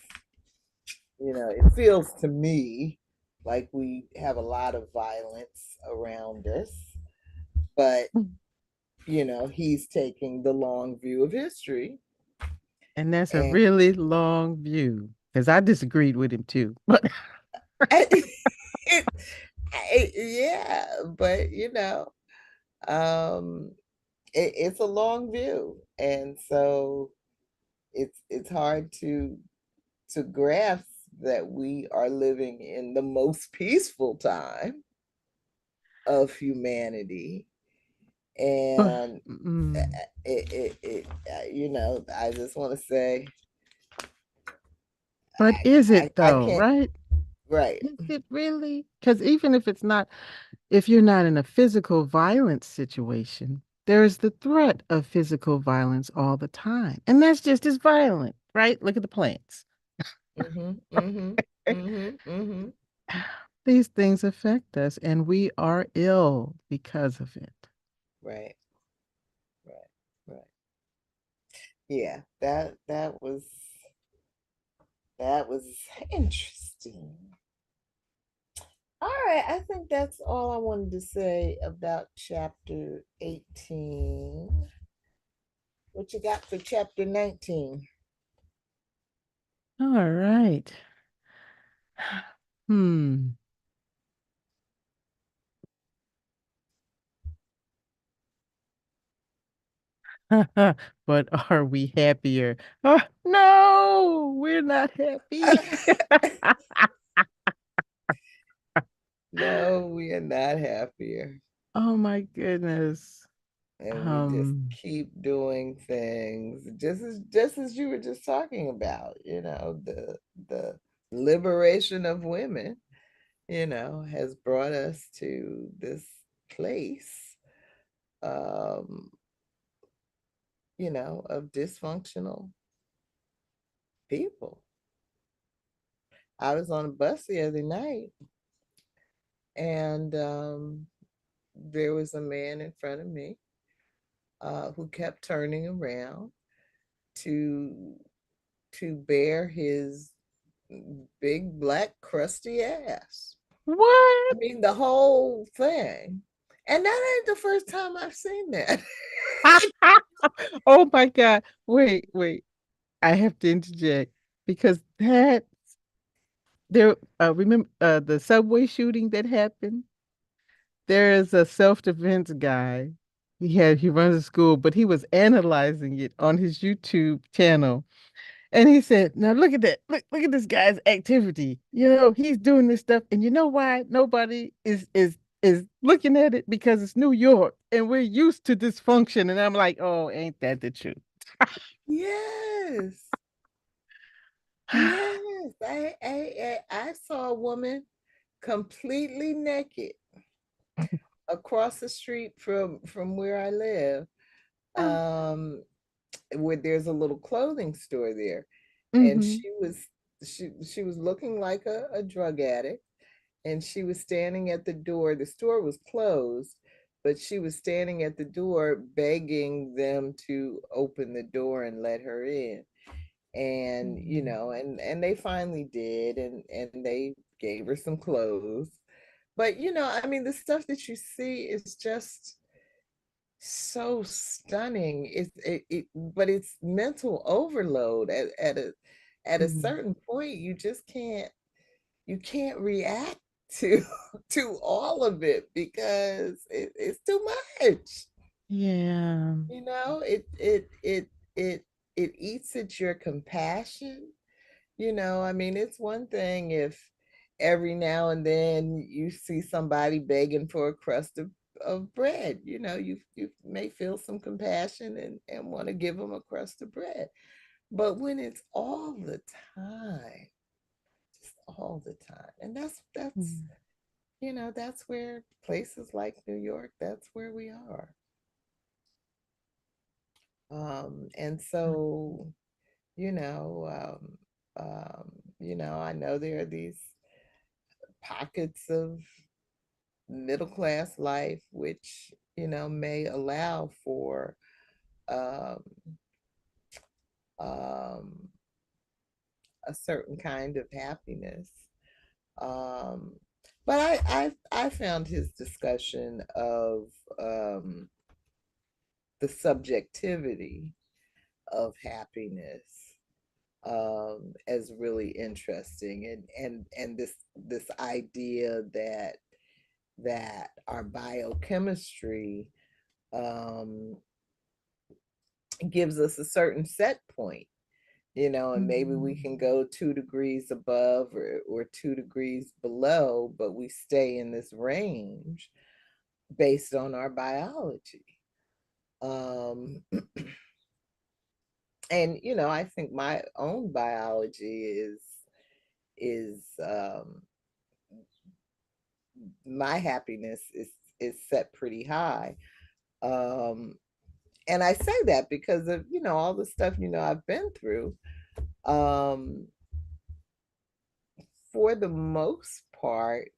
it feels to me like we have a lot of violence around us, but he's taking the long view of history. And that's a And really long view because I disagreed with him too. But it, yeah, but um it's a long view, and so it's hard to grasp that we are living in the most peaceful time. of humanity. But, And I just want to say, but is it I though, can't, right? right. Is it really? Because even if it's not, if you're not in a physical violence situation, there is the threat of physical violence all the time. And that's just as violent, right? Look at the plants. Mm-hmm, mm-hmm, mm-hmm, mm-hmm. These things affect us, and we are ill because of it. Right, right, right. Yeah, that was interesting. All right, I think that's all I wanted to say about chapter 18. What you got for chapter 19? All right. Hmm. But are we happier? Oh, no, we're not happy. No, we are not happier. Oh my goodness. And we just Um, keep doing things just as you were just talking about, the liberation of women, has brought us to this place, um, of dysfunctional people. I was on a bus the other night, and there was a man in front of me who kept turning around to bear his big black crusty ass. I what? mean, the whole thing. And that ain't the first time I've seen that. Oh my God. Wait, wait. I have to interject because that there remember the subway shooting that happened? There is a self-defense guy. He runs a school, but he was analyzing it on his YouTube channel. And he said, "Now look at that. Look at this guy's activity. He's doing this stuff, and you know why nobody is looking at it because it's New York, and we're used to dysfunction." And I'm like, "Oh, ain't that the truth?" Yes. Yes. I saw a woman completely naked across the street from where I live. Um, where there's a little clothing store there. And Hmm. she was looking like a drug addict, and she was standing at the door. The store was closed, but she was standing at the door begging them to open the door and let her in. And and they finally did, and they gave her some clothes. But I mean, the stuff that you see is just so stunning. But it's mental overload at a Hmm. certain point. You can't react to to all of it because it's too much. Yeah. It eats at your compassion. I mean, it's one thing if every now and then you see somebody begging for a crust of bread. You may feel some compassion and want to give them a crust of bread. But when it's all the time, just all the time, and that's Mm. that's where places like New York, that's where we are. And so, you know, I know there are these pockets of middle class life, which, may allow for um, um, a certain kind of happiness. Um, but I found his discussion of um, the subjectivity of happiness as really interesting, and this idea that our biochemistry um, gives us a certain set point, and maybe we Mhm. can go 2 degrees above or 2 degrees below, but we stay in this range. based on our biology. Um, and I think my own biology is my happiness is set pretty high. Um, and I say that because of all the stuff I've been through. Um, for the most part,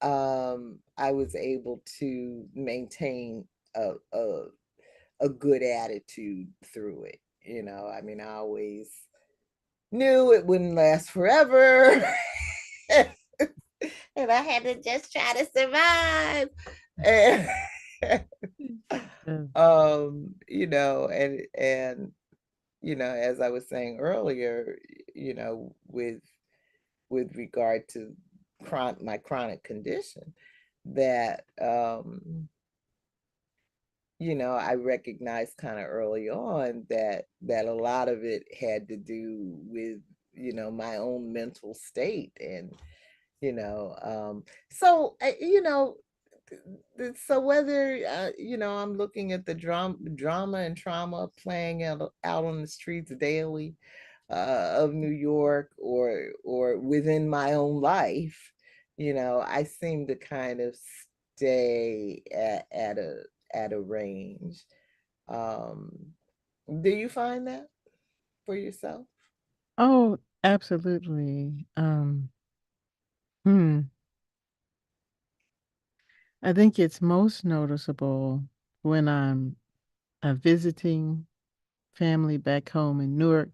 I was able to maintain a good attitude through it. I mean, I always knew it wouldn't last forever. And I had to just try to survive. And Yeah. as I was saying earlier, with regard to my chronic condition, that I recognized kind of early on that a lot of it had to do with my own mental state. And so so whether I'm looking at the drama and trauma playing out on the streets daily of New York, or within my own life, I seem to kind of stay at a range. um do you find that for yourself? Oh, absolutely. Hmm. I think it's most noticeable when I'm visiting family back home in Newark.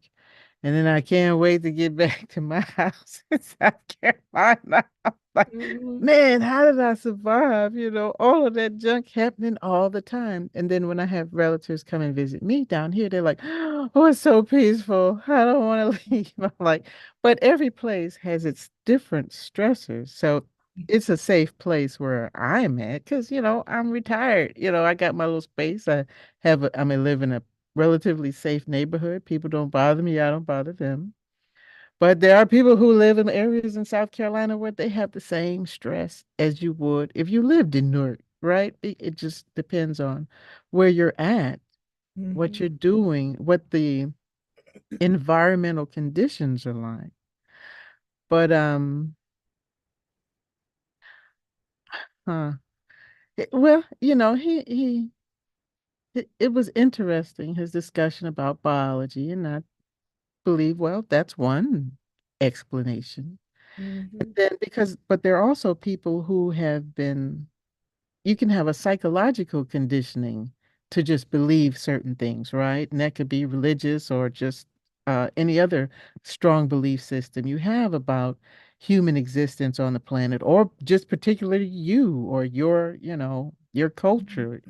And then I can't wait to get back to my house in South Carolina. I'm like, Hmm. man, how did I survive? All of that junk happening all the time. And then when I have relatives come and visit me down here, they're like, oh, it's so peaceful. I don't want to leave. I'm like, but every place has its different stressors. So it's a safe place where I'm at because, I'm retired. I got my little space. I mean, live in a relatively safe neighborhood. People don't bother me. I don't bother them. But there are people who live in areas in South Carolina where they have the same stress as you would if you lived in Newark, right? It just depends on where you're at, what Hmm. you're doing, what the environmental conditions are like. But huh. Well, it was interesting his discussion about biology, and I believe, well, that's one explanation. And Hmm. then but there are also people who have been, you can have a psychological conditioning to just believe certain things, right? And that could be religious or just any other strong belief system you have about human existence on the planet, or just particularly you or your culture,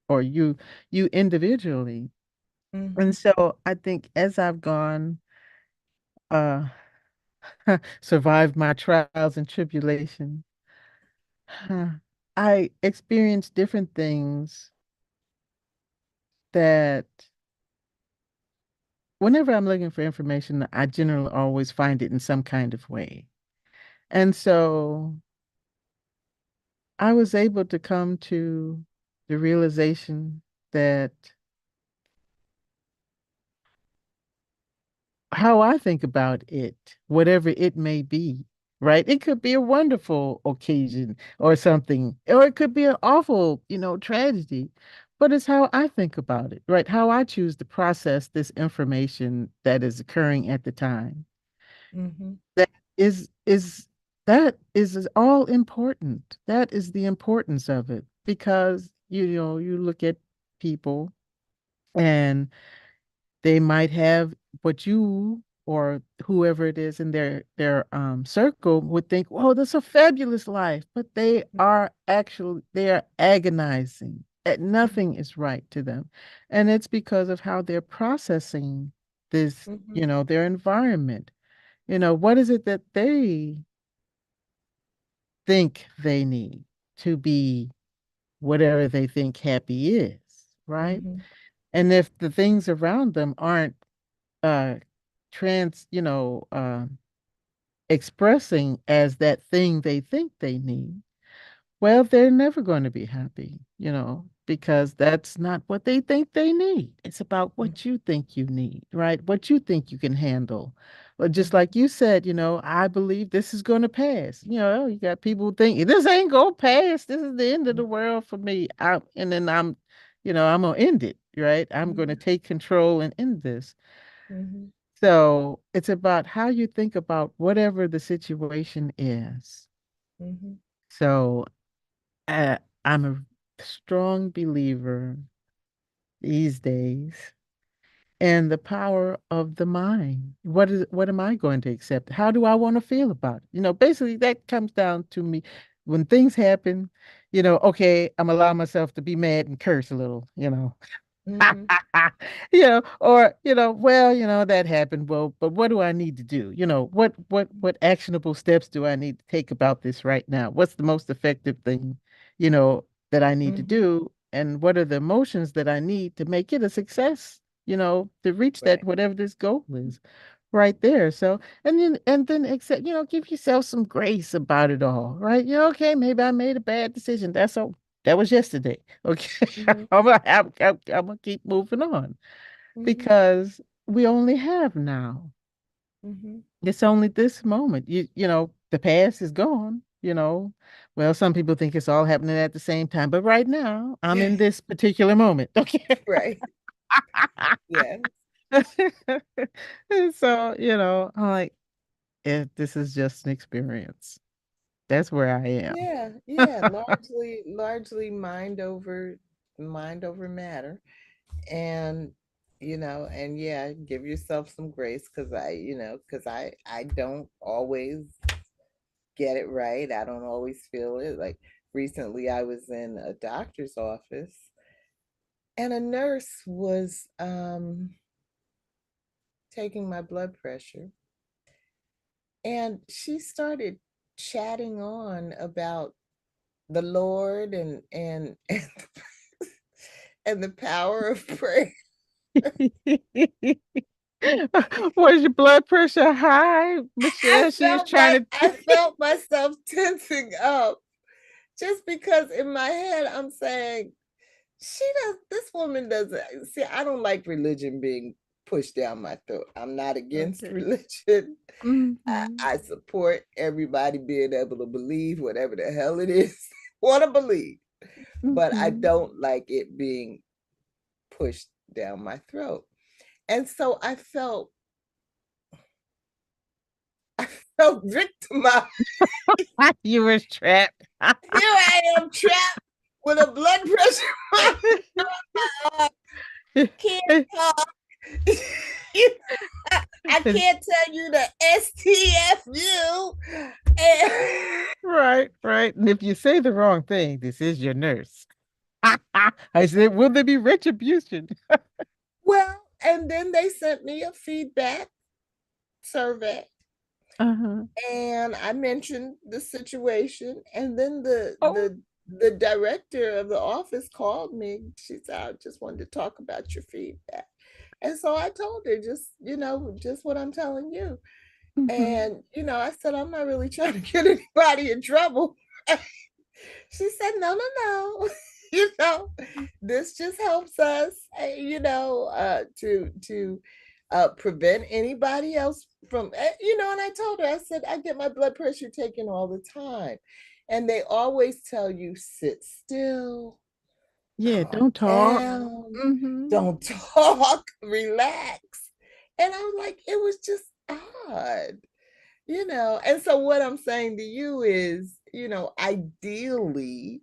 or you individually. Hmm. And so I think as I've gone, uh, survived my trials and tribulations, huh, I experienced different things that whenever I'm looking for information, I generally always find it in some kind of way. And so I was able to come to the realization that how I think about it, whatever it may be, right? It could be a wonderful occasion or something, or it could be an awful, tragedy, but it's how I think about it, right? How I choose to process this information that is occurring at the time. Hmm. That is that is all important. That is the importance of it because you look at people and they might have what you or whoever it is in their circle would think, "Whoa, that's a fabulous life," but they are agonizing. Nothing is right to them, and it's because of how they're processing this, Hmm. their environment. What is it that they think they need to be whatever they think happy is, right? Hmm. And if the things around them aren't uh trans, expressing as that thing they think they need, Well, they're never going to be happy, because that's not what they think they need. It's about what you think you need, right? What you think you can handle. But just Mhm, like you said, I believe this is going to pass. You got people thinking this ain't going to pass. This is the end of the world for me. And then I'm going to end it, right? I'm going to mhm, take control and end this. mhm, So it's about how you think about whatever the situation is. mhm, So uh, I'm a strong believer these days in the power of the mind. What am I going to accept? How do I want to feel about it? Basically that comes down to me when things happen, okay, I'm allowing myself to be mad and curse a little, mhm. or well, that happened. Well, but what do I need to do? What actionable steps do I need to take about this right now? What's the most effective thing, that I need to Mhm. do? And what are the emotions that I need to make it a success, to reach that Right. whatever this goal is right there. So, and then accept, give yourself some grace about it all, right? Okay, maybe I made a bad decision. That was yesterday. Okay. Mhm, I'm gonna keep moving on mhm, because we only have now. mhm. It's only this moment. The past is gone, Well, some people think it's all happening at the same time, but right now I'm in this particular moment. Okay. Right. Yes. And so, I'm like, this is just an experience. That's where I am. Yeah, yeah. Largely mind over matter. And and yeah, give yourself some grace because I don't always get it right. I don't always feel it. Like recently I was in a doctor's office and a nurse was taking my blood pressure, and she started chatting on about the Lord and the power of prayer. Was your blood pressure high, Michelle? She was trying I felt myself tensing up just because in my head I'm saying, this woman doesn't see. I don't like religion being pushed down my throat. I'm not against Okay. religion. Hmm. I support everybody being able to believe whatever the hell it is want to believe, but I Hmm. don't like it being pushed down my throat. And so I felt victimized. You were trapped. Here I am trapped with a blood pressure. Can't talk. I can't tell you the STFU. And Right, right. And if you say the wrong thing, this is your nurse. I said, will there be retribution? well, and then they sent me a feedback survey, Uh-huh. and I mentioned the situation, and then Oh. the director of the office called me. She said, I just wanted to talk about your feedback. And so I told her just what I'm telling you. Hmm. And I said, I'm not really trying to get anybody in trouble. She said, no, no, no. you know, this just helps us, to prevent anybody else from, and I told her, I said, I get my blood pressure taken all the time. And they always tell you, sit still, Yeah, calm don't talk. down, Hmm. don't talk, relax. And I was like, it was just odd. And so what I'm saying to you is, ideally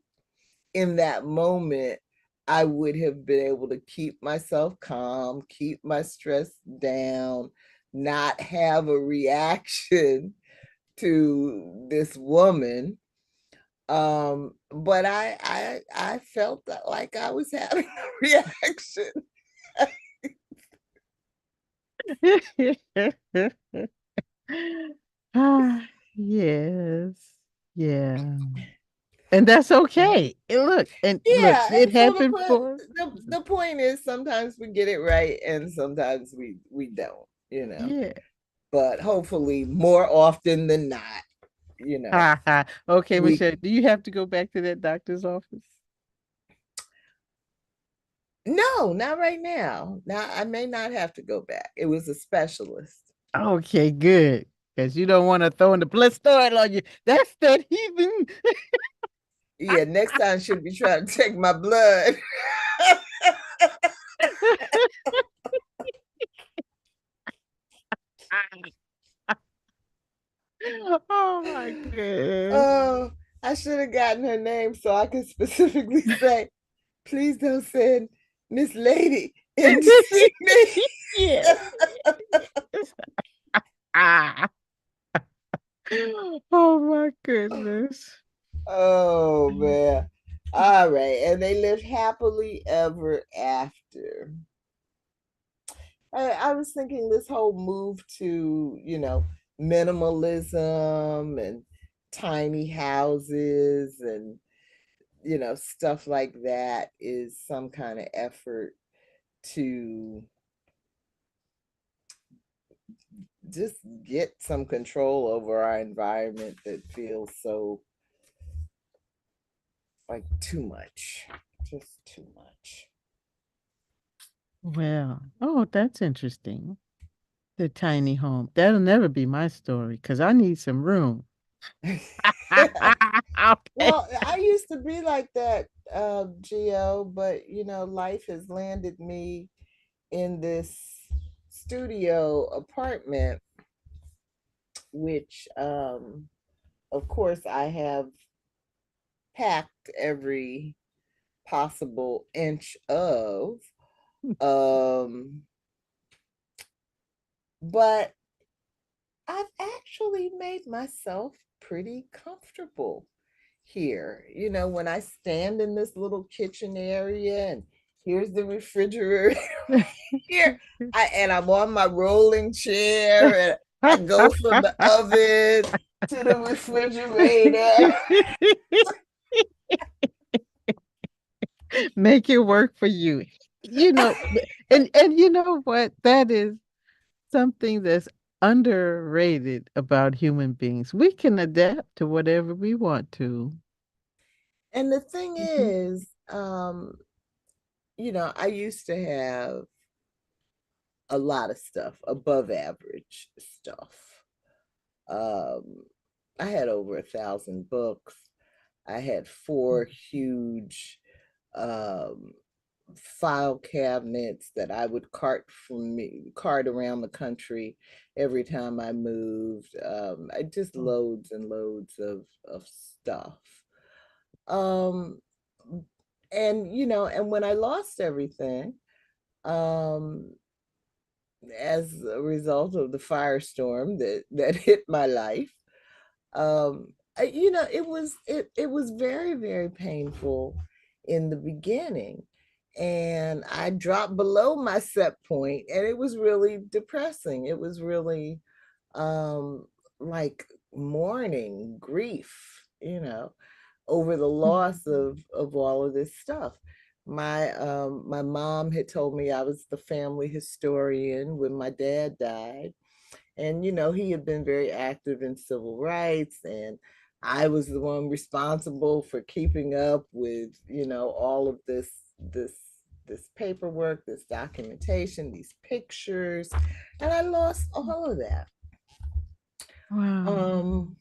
in that moment, I would have been able to keep myself calm, keep my stress down, not have a reaction to this woman. But I felt that like I was having a reaction. Ah, yes. Yeah. And that's okay. And look, Yeah, it and so happened for the point is sometimes we get it right and sometimes we don't, yeah. but hopefully more often than not. you know, Ha ha. Okay, we, Michelle, do you have to go back to that doctor's office? no, not right now. Now, I may not have to go back. It was a specialist. Okay, good. Because you don't want to throw in the blood story on you. That's that heathen. Yeah, next time she'll be trying to take my blood. Oh my goodness. Oh, I should have gotten her name so I could specifically say, please don't send Miss Lady in to see me. Yes. Ah. Oh my goodness. Oh man. All right. And they lived happily ever after. I was thinking this whole move to, minimalism and tiny houses and, stuff like that is some kind of effort to just get some control over our environment that feels so like too much, just too much. Well, oh, that's interesting. The tiny home. That'll never be my story because I need some room. Okay. Well, I used to be like that, Geo, but life has landed me in this studio apartment, which, of course, I have packed every possible inch of. Um, but I've actually made myself pretty comfortable here. When I stand in this little kitchen area and here's the refrigerator here, I'm on my rolling chair and I go from the oven to the refrigerator. Make it work for you. And you know what? That is something that's underrated about human beings. We can adapt to whatever we want to. And the thing Mhm. is, I used to have a lot of stuff, above average stuff. Um, I had over 1,000 books. I had four huge um, file cabinets that I would cart around the country every time I moved. I just loads and loads of stuff. Um, and when I lost everything, um, as a result of the firestorm that hit my life, it was very, very painful in the beginning, and I dropped below my set point, and it was really depressing. It was really um like mourning, grief, over the loss of all of this stuff. My mom had told me I was the family historian when my dad died, and he had been very active in civil rights, and I was the one responsible for keeping up with all of this paperwork, this documentation, these pictures, and I lost all of that. Wow. um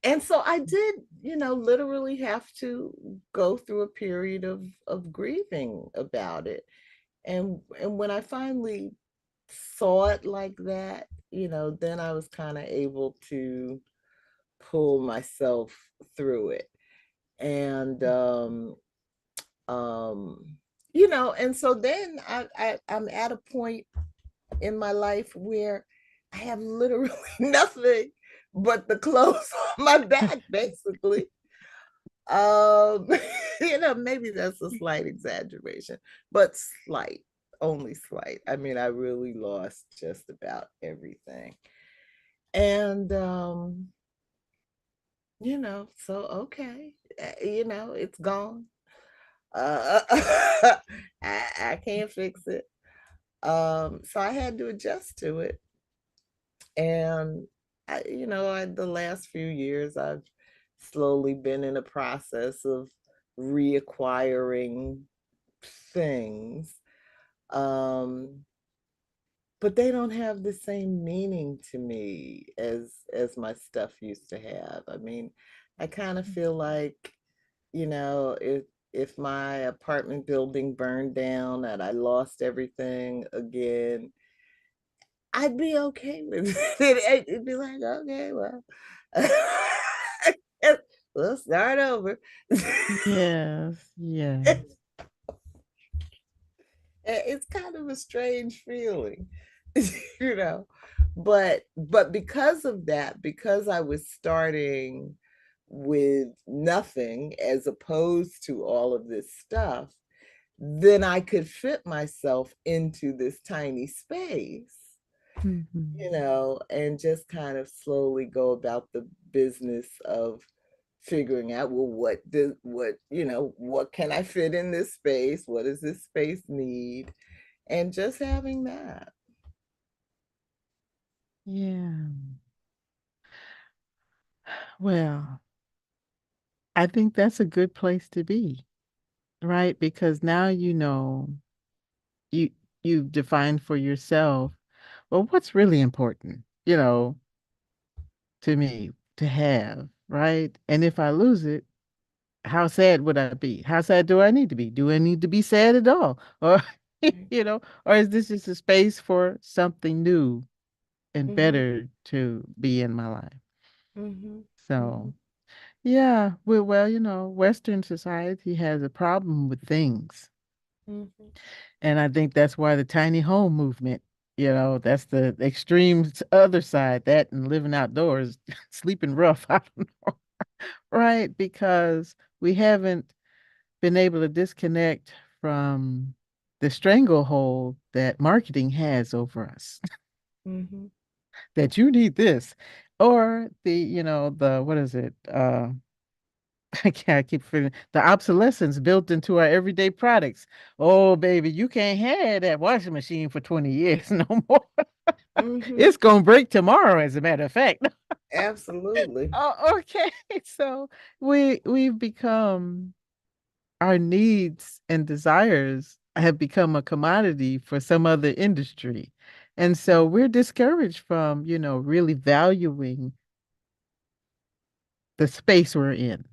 and so I did, literally have to go through a period of grieving about it. And when I finally saw it like that, then I was kind of able to pull myself through it. And and so then I'm at a point in my life where I have literally nothing but the clothes on my back, basically. Um, maybe that's a slight exaggeration, but slight, only slight. I mean, I really lost just about everything. And so okay, it's gone. I, I can't fix it. So I had to adjust to it. And the last few years, I've slowly been in a process of reacquiring things. Um, but they don't have the same meaning to me as my stuff used to have. I mean, I kind of feel like, if my apartment building burned down and I lost everything again, I'd be okay with it. It'd be like, okay, well, we'll start over. Yes, yes. It's kind of a strange feeling, you know. But because of that, because I was starting with nothing as opposed to all of this stuff, then I could fit myself into this tiny space, Mhm. and just kind of slowly go about the business of figuring out, well, what can I fit in this space? What does this space need? And just having that. Yeah. Well, I think that's a good place to be, right? Because now you you've defined for yourself, well, what's really important, to me to have, right? And if I lose it, how sad would I be? How sad do I need to be? Do I need to be sad at all? Or, or is this just a space for something new and Mm-hmm. better to be in my life? Mm-hmm. Mm-hmm. So, yeah, well, Western society has a problem with things. Mm-hmm. And I think that's why the tiny home movement, that's the extreme other side, that and living outdoors, sleeping rough, I don't know, right? Because we haven't been able to disconnect from the stranglehold that marketing has over us, Mm-hmm. that you need this. Or what is it? I keep feeling the obsolescence built into our everyday products. Oh, baby, you can't have that washing machine for 20 years no more. Mm-hmm. It's gonna break tomorrow, as a matter of fact. Absolutely. Oh, okay. So we've become our needs and desires have become a commodity for some other industry. And so we're discouraged from, really valuing the space we're in,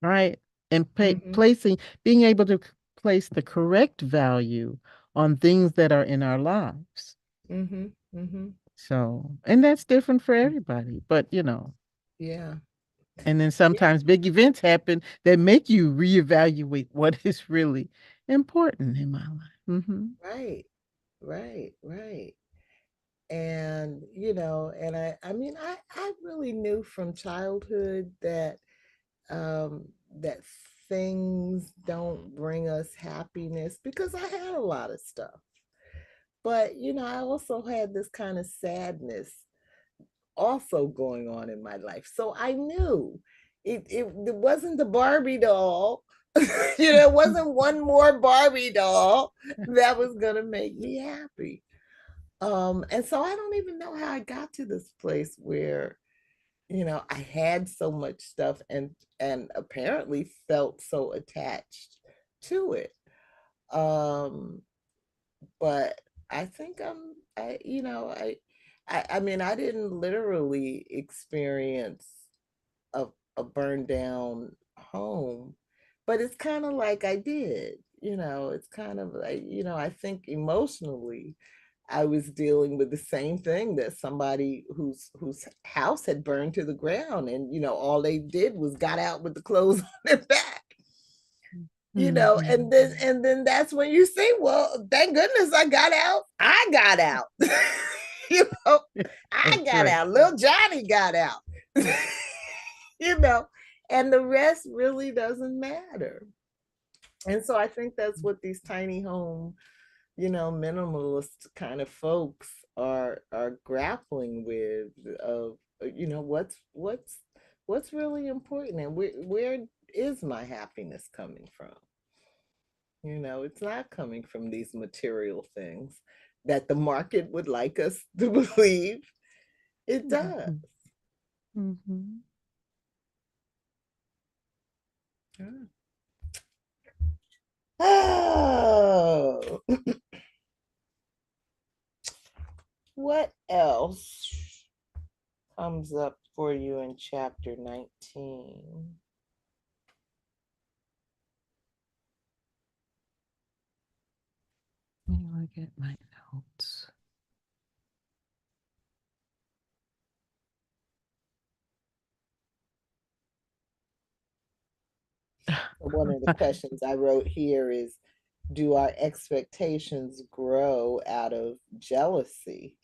right? And Mm-hmm. being able to place the correct value on things that are in our lives. Mm-hmm. Mm-hmm. So, and that's different for everybody, but Yeah. and then Yeah. sometimes big events happen that make you reevaluate what is really important in my life. Right. Right. Right. And I mean, I really knew from childhood that things don't bring us happiness because I had a lot of stuff. But I also had this kind of sadness also going on in my life. So I knew it wasn't the Barbie doll. It wasn't one more Barbie doll that was gonna make me happy. And so I don't even know how I got to this place where, I had so much stuff and apparently felt so attached to it. Um, but I think I mean, I didn't literally experience a, a burned down home, but it's kind of like I did. It's kind of like, I think emotionally I was dealing with the same thing that somebody whose house had burned to the ground, and all they did was got out with the clothes on their back. Hmm. And then that's when you see, well, thank goodness I got out. I got out. you know, I That's got right. out. Little Johnny got out. you know, and the rest really doesn't matter. And so I think that's what these tiny home, minimalist kind of folks are grappling with, of what's really important, and where is my happiness coming from? It's not coming from these material things that the market would like us to believe it does. Mhm. Mhm. Oh, what else comes up for you in chapter 19? Let me look at my notes. One of the questions I wrote here is, do our expectations grow out of jealousy?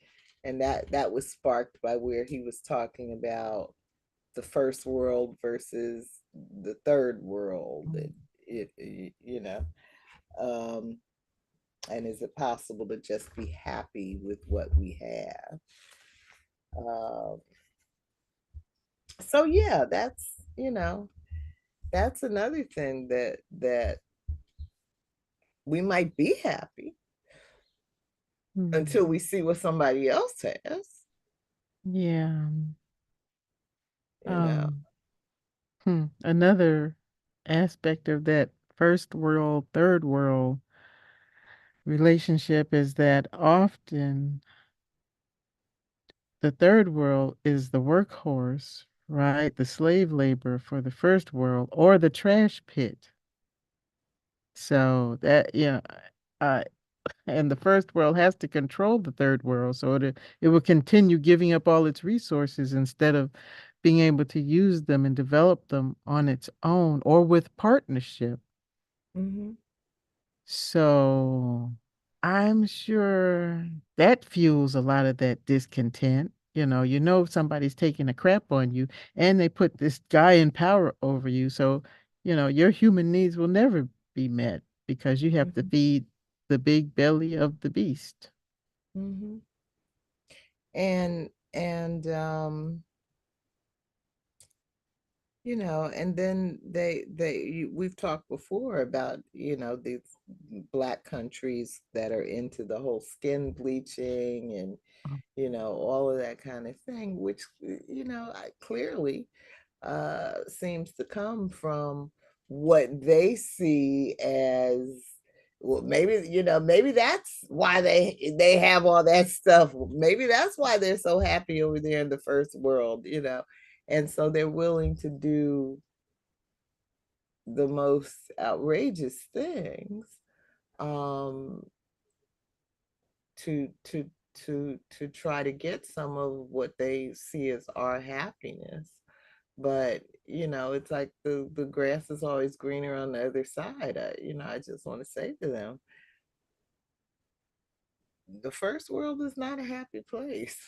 And that was sparked by where he was talking about the first world versus the third world. You know, um, and is it possible to just be happy with what we have? Um, so yeah, that's another thing that we might be happy until Hmm. we see what somebody else has, Yeah. you know. Another aspect of that first world, third world relationship is that often the third world is the workhorse, right? The slave labor for the first world or the trash pit. So that, uh, and the first world has to control the third world. So it will continue giving up all its resources instead of being able to use them and develop them on its own or with partnership. Mm-hmm. So I'm sure that fuels a lot of that discontent. Somebody's taking a crap on you and they put this guy in power over you. So, your human needs will never be met because you have to Mm-hmm. feed the big belly of the beast. Mm-hmm. And and then we've talked before about, these black countries that are into the whole skin bleaching and, all of that kind of thing, which, clearly seems to come from what they see as, well, maybe that's why they have all that stuff. Maybe that's why they're so happy over there in the first world, and so they're willing to do the most outrageous things, um to try to get some of what they see as our happiness. But it's like the grass is always greener on the other side. I just want to say to them, the first world is not a happy place.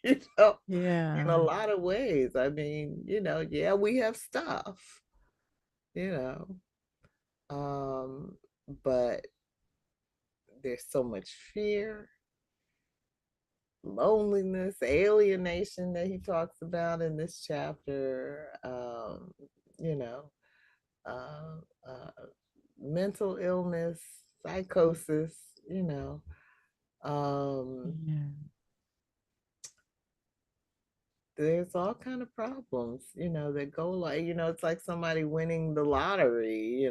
you know in Yeah. a lot of ways. I mean, yeah, we have stuff, you know but there's so much fear, loneliness, alienation that he talks about in this chapter. You know, uh, uh, Mental illness, psychosis. You know, um, Yeah. there's all kind of problems. That go like, it's like somebody winning the lottery.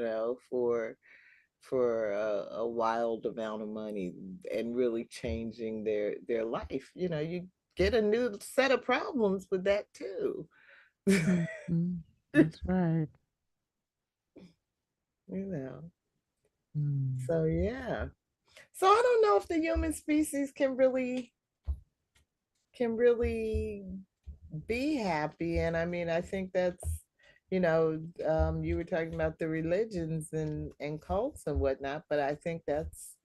For a wild amount of money and really changing their life. You get a new set of problems with that too. Mhm. That's right. you know. Mm. So yeah. So I don't know if the human species can really be happy. And I mean, I think that's, you were talking about the religions and cults and whatnot, but I think that's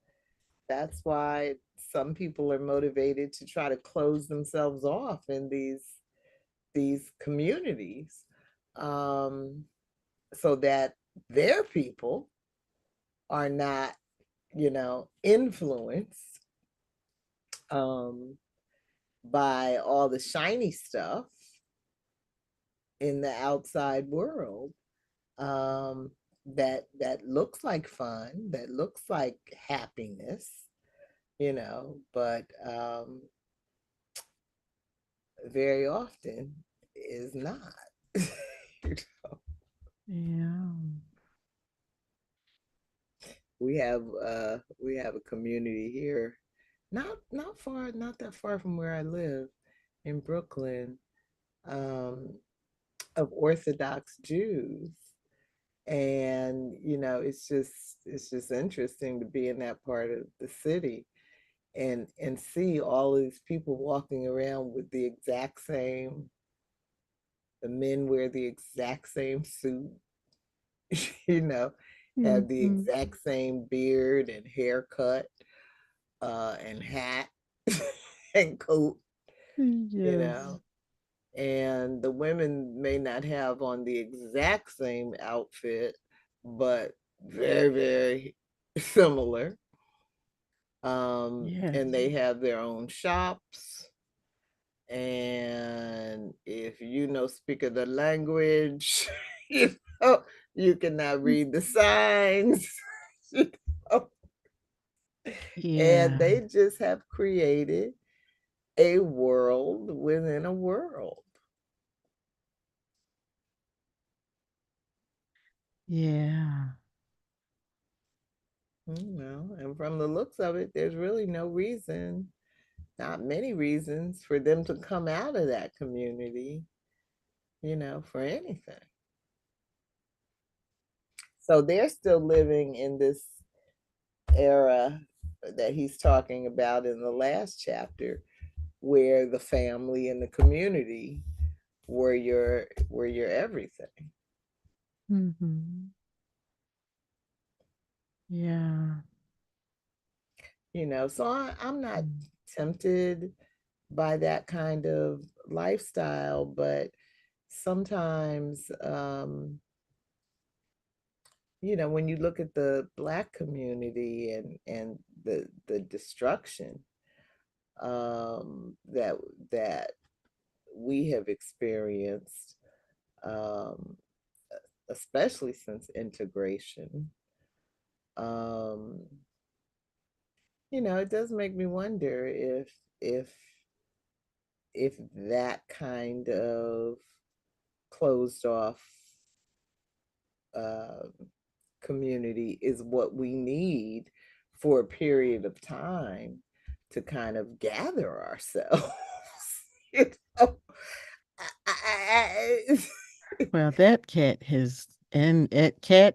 why some people are motivated to try to close themselves off in these communities, um, so that their people are not, influenced, um, by all the shiny stuff in the outside world, that looks like fun, that looks like happiness, but very often is not. Yeah. We have a community here, not that far from where I live in Brooklyn, um, of Orthodox Jews. And it's just interesting to be in that part of the city and see all these people walking around with the men wear the exact same suit, you know, have the Hmm. exact same beard and haircut, and hat and coat, you Yes. know. And the women may not have on the exact same outfit, but very, very similar. And Yes. they have their own shops. And if you know speak of the language, you know, you cannot read the signs. you know. And Yeah. they just have created a world within a world. Yeah. And from the looks of it, there's really no reason, not many reasons, for them to come out of that community, for anything. So they're still living in this era that he's talking about in the last chapter, where the family and the community were your everything. Hmm. Yeah. So I'm not Mm. tempted by that kind of lifestyle, but sometimes, when you look at the Black community and the destruction, that we have experienced, um, especially since integration, um, it does make me wonder if if that kind of closed off, uh, community is what we need for a period of time to kind of gather ourselves. you know? Well, that cat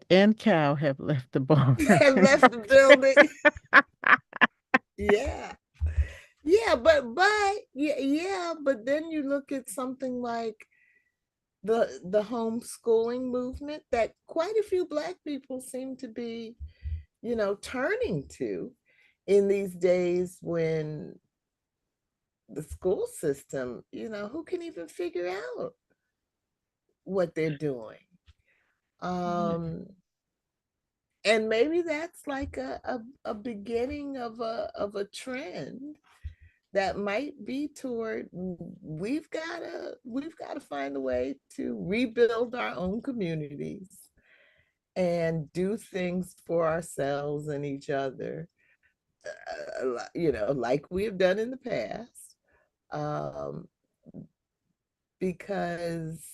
and cow have left the barn. Have left the building. Yeah. Yeah, but then you look at something like the homeschooling movement that quite a few Black people seem to be, turning to in these days when the school system, who can even figure out what they're doing? Yeah. Um, and maybe that's like a beginning of a trend that might be toward, we've got to find a way to rebuild our own communities and do things for ourselves and each other, like we have done in the past, um, because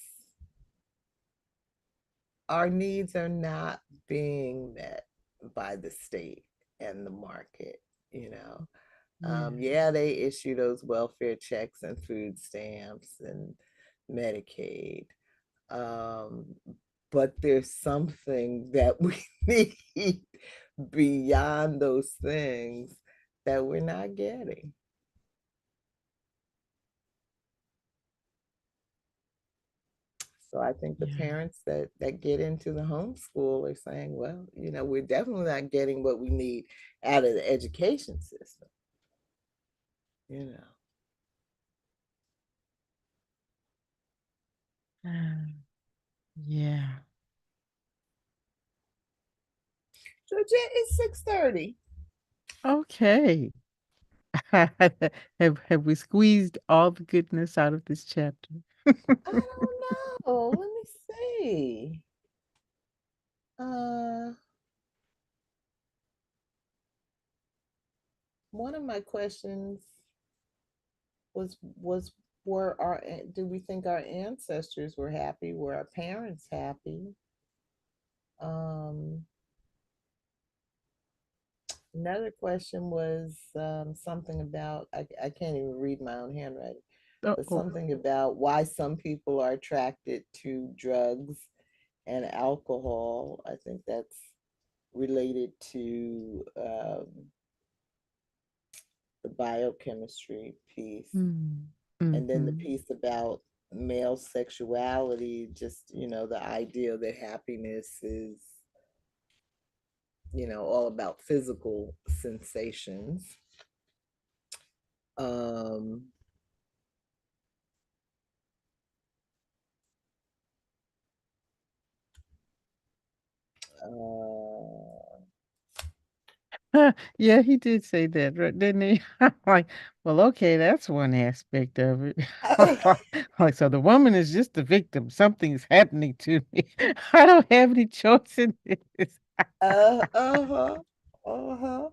our needs are not being met by the state and the market, you know. Yeah, Yes. they issue those welfare checks and food stamps and Medicaid. Um, but there's something that we need beyond those things that we're not getting. So I think the Yeah. parents that get into the homeschool are saying, well, we're definitely not getting what we need out of the education system, you know. Yeah. So it's 6:30. Okay. Have we squeezed all the goodness out of this chapter? I don't know. Let me see. Uh, One of my questions was do we think our ancestors were happy? Were our parents happy? Um, Another question was something about, I can't even read my own handwriting, but Oh, something about why some people are attracted to drugs and alcohol. I think that's related to the biochemistry piece. And then the mm-hmm. piece about male sexuality, just, the idea that happiness is, all about physical sensations. Um, uh, Yeah, he did say that, right, didn't he? I'm like, well, okay, that's one aspect of it. Like, so the woman is just the victim. Something's happening to me. I don't have any choice in this. uh-huh, uh-huh.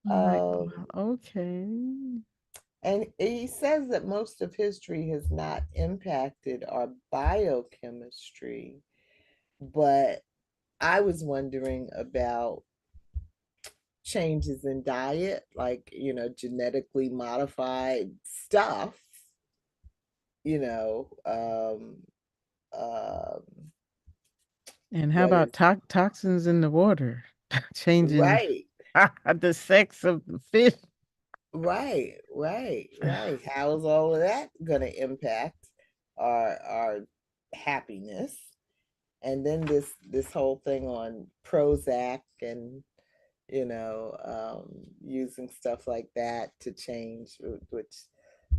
I'm like, Um, well, okay. and he says that most of history has not impacted our biochemistry, but I was wondering about changes in diet, like, genetically modified stuff, you know, um, um, And how what about is toxins in the water? Changing right, the sex of the fish. right. How is all of that going to impact our happiness? And then this whole thing on Prozac and using stuff like that to change, which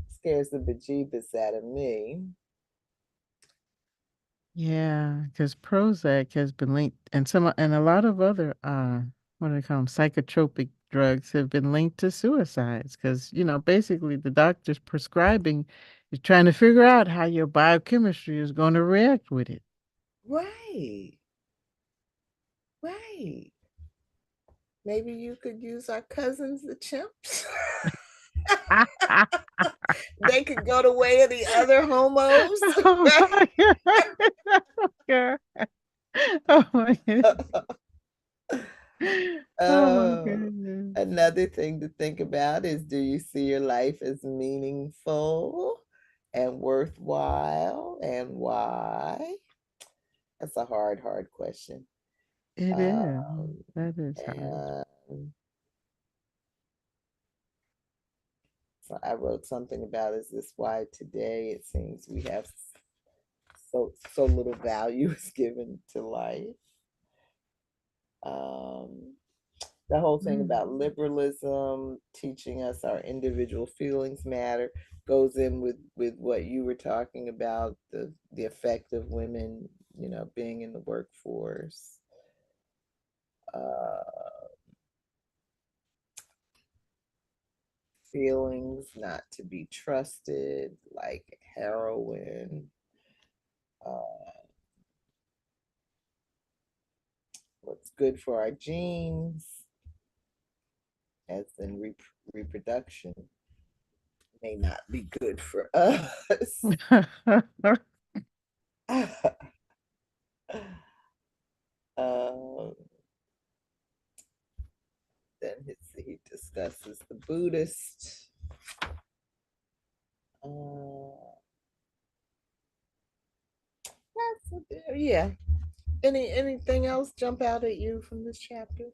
scares the bejeebus out of me. Yeah, because Prozac has been linked, and a lot of other what do they call them, psychotropic drugs have been linked to suicides. Because basically the doctor's prescribing is trying to figure out how your biochemistry is going to react with it. Right, right. Maybe you could use our cousins, the chimps. They could go the way of the other homos. Oh my God. Oh my God. Oh my uh, goodness. Another thing to think about is, do you see your life as meaningful and worthwhile, and why? That's a hard question. It is. Um, That is hard. and so I wrote something about, is this why today it seems we have so little value is given to life? Um, the whole thing Mm. about liberalism teaching us our individual feelings matter goes in with what you were talking about, the effect of women, being in the workforce. Uh, Feelings not to be trusted, like heroin. Uh, what's good for our genes, as in reproduction, may not be good for us. um, then he discusses the Buddhist. Uh, yeah. Anything else jump out at you from this chapter?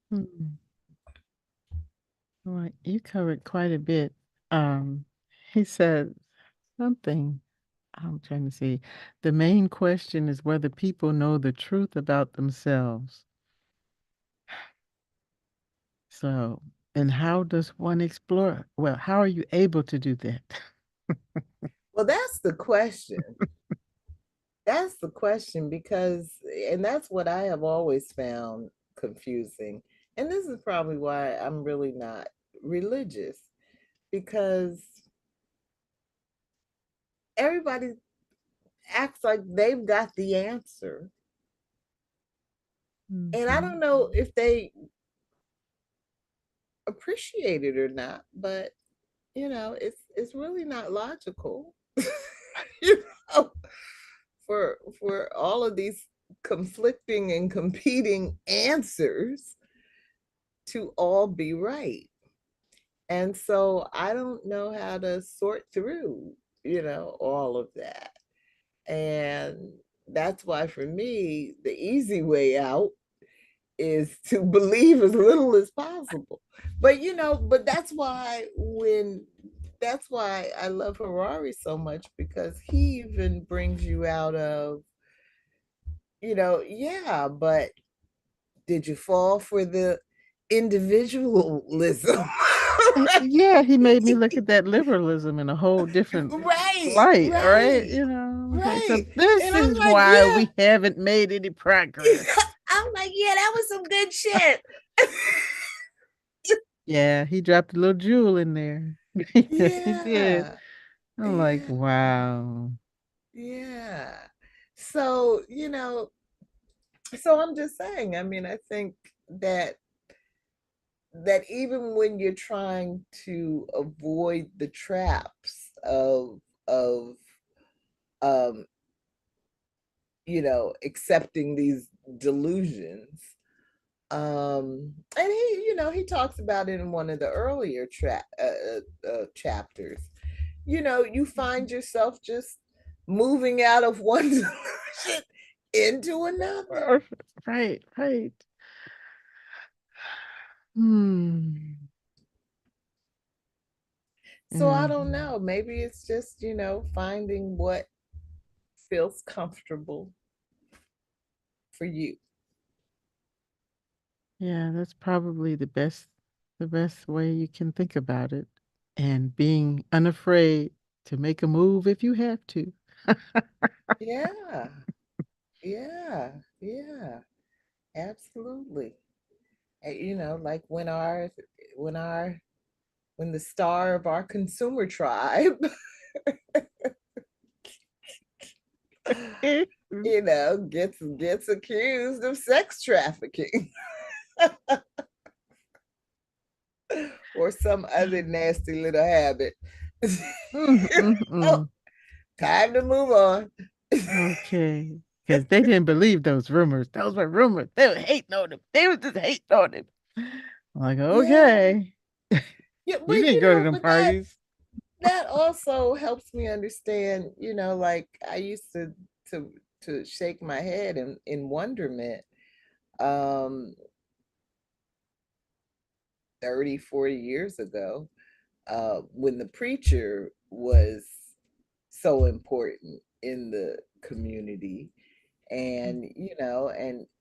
Hmm. Well, you covered quite a bit. Um, he said something. I'm trying to see. The main question is whether people know the truth about themselves. So, and how does one explore? Well, how are you able to do that? Well, that's the question. That's the question, because, and that's what I have always found confusing. And this is probably why I'm really not religious, because everybody acts like they've got the answer. And I Mhm. don't know if they appreciate it or not, but it's really not logical. you know, for all of these conflicting and competing answers to all be right. And so I don't know how to sort through, all of that. And that's why for me, the easy way out is to believe as little as possible. But that's why I love Harari so much, because he even brings you out of, yeah, but did you fall for the individualism? Right? Yeah, he made me look at that liberalism in a whole different Right, light, right? right, Okay, so right. this And I'm is like, why yeah. we haven't made any progress. I'm like, yeah, that was some good shit. Yeah, he dropped a little jewel in there. Yes, he did. Yeah, I'm like, yeah, wow. yeah. So, so I'm just saying, I mean, I think that that even when you're trying to avoid the traps of um accepting these delusions, and he talks about it in one of the earlier chapters. You find yourself just moving out of one delusion into another. Right, right. Hmm. So I Yeah. don't know, maybe it's just finding what feels comfortable for you. Yeah, that's probably the best way you can think about it. And being unafraid to make a move if you have to. Yeah, yeah, yeah, absolutely. And, like when our when the star of our consumer tribe gets accused of sex trafficking or some other nasty little habit. Mm, mm, Oh, mm. time to move on. Okay. Because they didn't believe those rumors. Those were rumors. They were hating on him. They were just hating on him. I'm like, Yeah, okay. yeah, You but didn't go to them parties. that also helps me understand. Like I used to to shake my head in wonderment. Um, 30, 40 years ago, when the preacher was so important in the community, and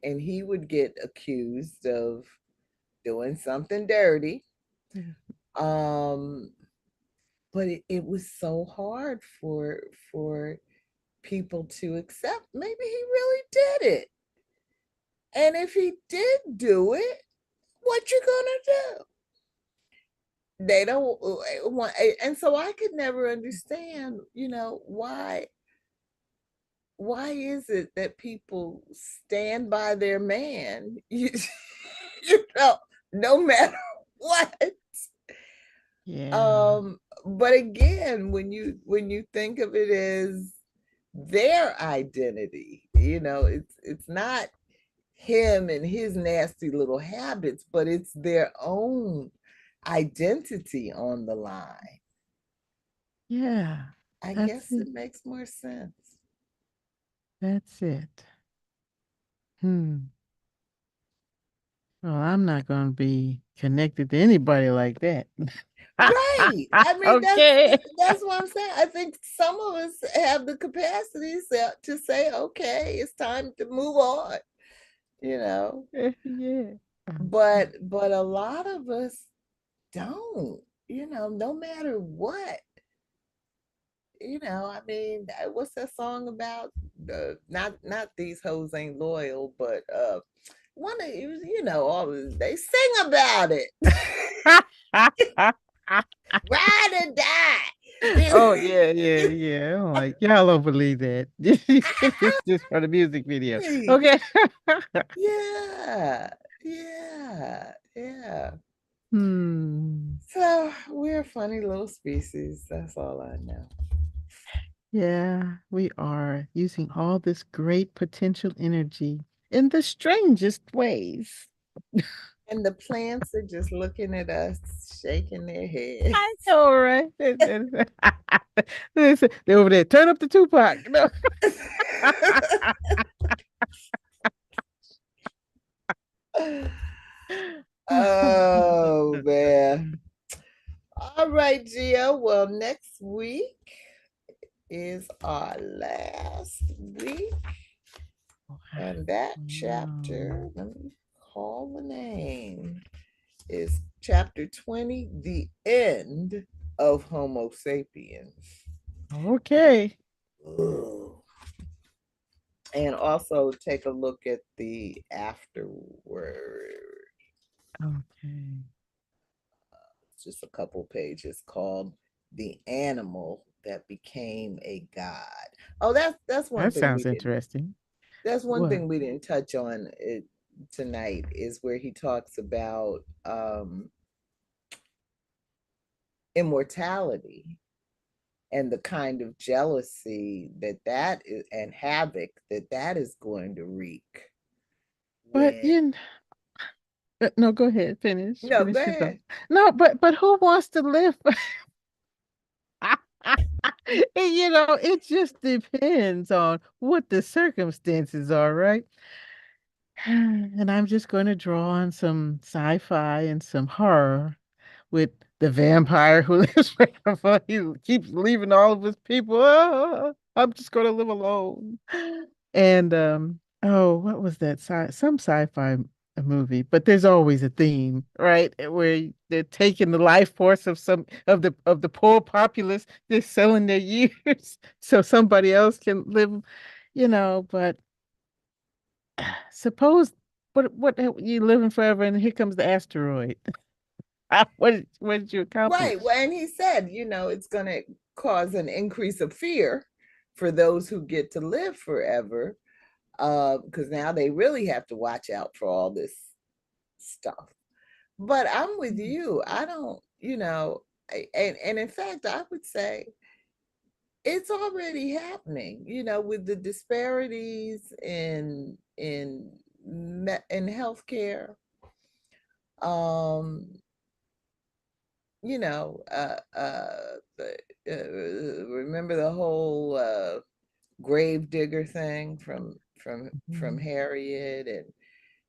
he would get accused of doing something dirty. um but it was so hard for people to accept maybe he really did it, and if he did do it, what you gonna do? They don't want. And so I could never understand, why is it that people stand by their man, no matter what? Yeah. But again, when you think of it as their identity, it's not him and his nasty little habits, but it's their own identity on the line. Yeah. I That's guess it. it makes more sense. That's it. Hmm. Well, I'm not going to be connected to anybody like that. Right. I mean, Okay. that's what I'm saying. I think some of us have the capacity to say, okay, it's time to move on, you know. Yeah. But a lot of us don't, no matter what. I mean, what's that song about? Not these hoes ain't loyal, but one of all they sing about it. Ride or die. Oh yeah, yeah, yeah. I'm like, y'all don't believe that. It's just for the music video. Right. Okay. Yeah, yeah, yeah. Hmm. So we're a funny little species. That's all I know. Yeah, we are using all this great potential energy in the strangest ways. And the plants are just looking at us, shaking their heads. I know, right? They're over there. Turn up the Tupac. No. Oh man. All right, Gio. Well, next week is our last week. And that Wow. chapter, let me call the name, is chapter 20, The End of Homo sapiens. Okay. Ugh. And also take a look at the afterword. Okay. It's just a couple pages called The Animal That Became a God. Oh, that's one That thing sounds interesting. that's one What? thing we didn't touch on it tonight is where he talks about immortality and the kind of jealousy that is and havoc that is going to wreak But when you no, go ahead. Finish. no go Finish your thought. ahead. No, but who wants to live? It just depends on what the circumstances are, right? And I'm just going to draw on some sci-fi and some horror with the vampire who lives forever. He keeps leaving all of his people. "Ah, I'm just going to live alone." And oh, what was that? Some sci-fi movie, but there's always a theme, right? Where they're taking the life force of some of the poor populace, they're selling their years so somebody else can live. But suppose what you living forever and here comes the asteroid. What did you Right. accomplish? Well, and he said, it's going to cause an increase of fear for those who get to live forever, because now they really have to watch out for all this stuff. But I'm with Hmm. you. I don't, and in fact, I would say it's already happening. With the disparities in healthcare. Um, remember the whole grave digger thing from Harriet, and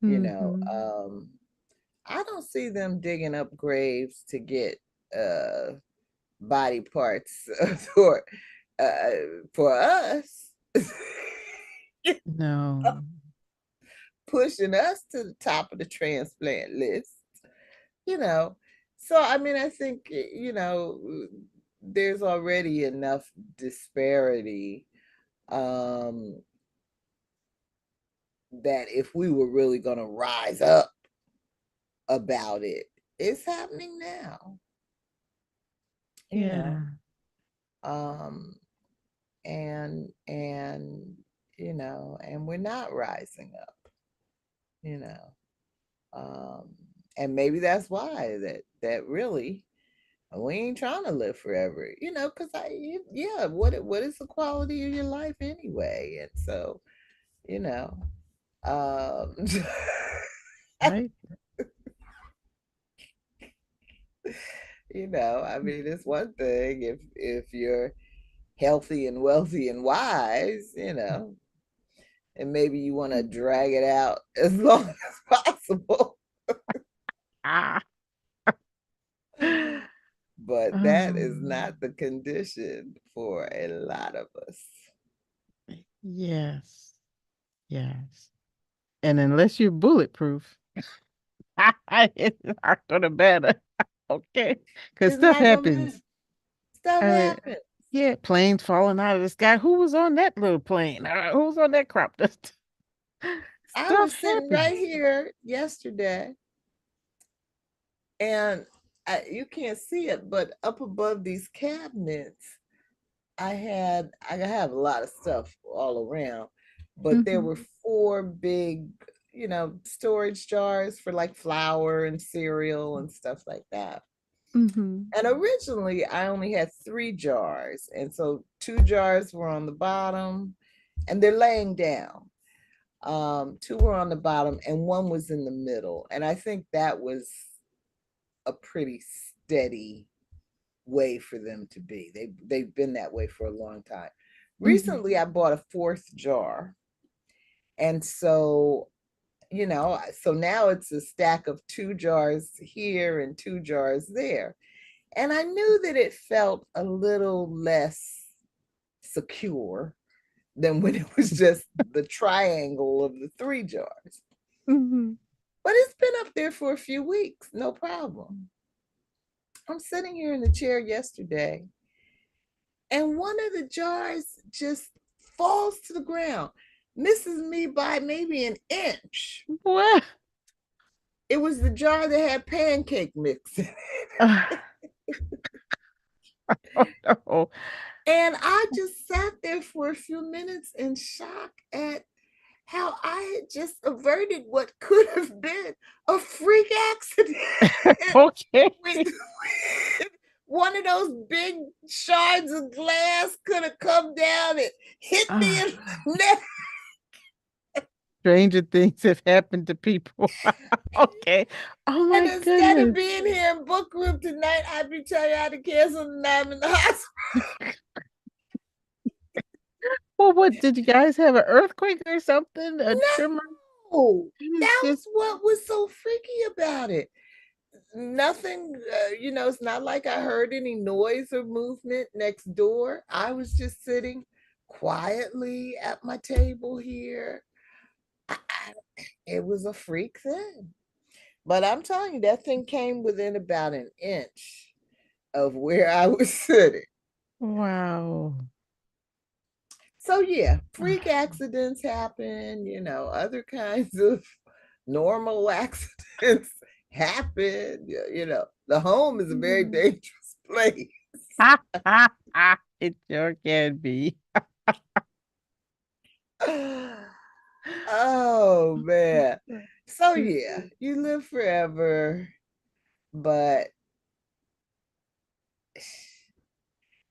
you know, Hmm. um, I don't see them digging up graves to get uh, body parts uh, for us, No. pushing us to the top of the transplant list. You know, so I mean, I think there's already enough disparity um, that if we were really going to rise up about it, it's happening now. You know, Yeah. um, and and we're not rising up. You know, um, and maybe that's why that really we ain't trying to live forever. Because yeah, what is the quality of your life anyway? And so you know, um, Right? I mean, it's one thing if you're healthy and wealthy and wise, and maybe you want to drag it out as long as possible. Ah. But that is Um, not the condition for a lot of us. yes. Yes. And unless you're bulletproof, it's not gonna matter. Okay. Because It's stuff not gonna matter. happens. Stuff I mean, happens. yeah, planes falling out of the sky. Who was on that little plane? Who was on that crop dust? I Stuff was sitting right happens. here yesterday, and you can't see it, but up above these cabinets, I have a lot of stuff all around, but there Hmm. were four big. storage jars for like flour and cereal and stuff like that. Mm-hmm. And originally, I only had 3 jars. And so 2 jars were on the bottom and they're laying down. 2 were on the bottom and 1 was in the middle. And I think that was a pretty steady way for them to be. They've been that way for a long time. Mm-hmm. Recently, I bought a 4th jar. And so now it's a stack of 2 jars here and 2 jars there. And I knew that it felt a little less secure than when it was just the triangle of the 3 jars. Mm-hmm. But it's been up there for a few weeks, no problem. I'm sitting here in the chair yesterday, and one of the jars just falls to the ground, misses me by maybe an inch. What? It was the jar that had pancake mix in it. Uh, oh no. And I just sat there for a few minutes in shock at how I had just averted what could have been a freak accident. Okay. with, one of those big shards of glass could have come down and hit me Uh, in the neck. stranger things have happened to people. Okay. Oh And my instead of goodness. being here in book group tonight, I'd be telling you how to cancel the I'm in the hospital. Well, what did you guys have an earthquake or something? A tremor? No, It is that just was what was so freaky about it. Nothing, it's not like I heard any noise or movement next door. I was just sitting quietly at my table here. It was a freak thing. But I'm telling you, that thing came within about an inch of where I was sitting. wow. So, yeah, freak accidents happen, other kinds of normal accidents happen. The home is a very dangerous place. It sure can be. Oh man. So yeah, you live forever, but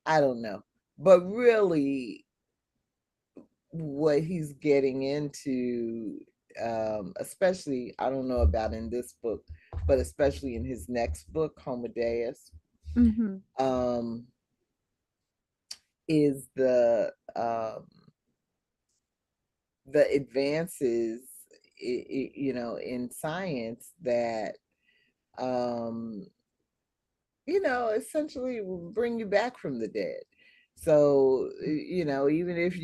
I don't know. But really what he's getting into, especially I don't know about in this book, but especially in his next book, Homo Deus, Mm-hmm. um, is the advances in science that um essentially will bring you back from the dead. So, even if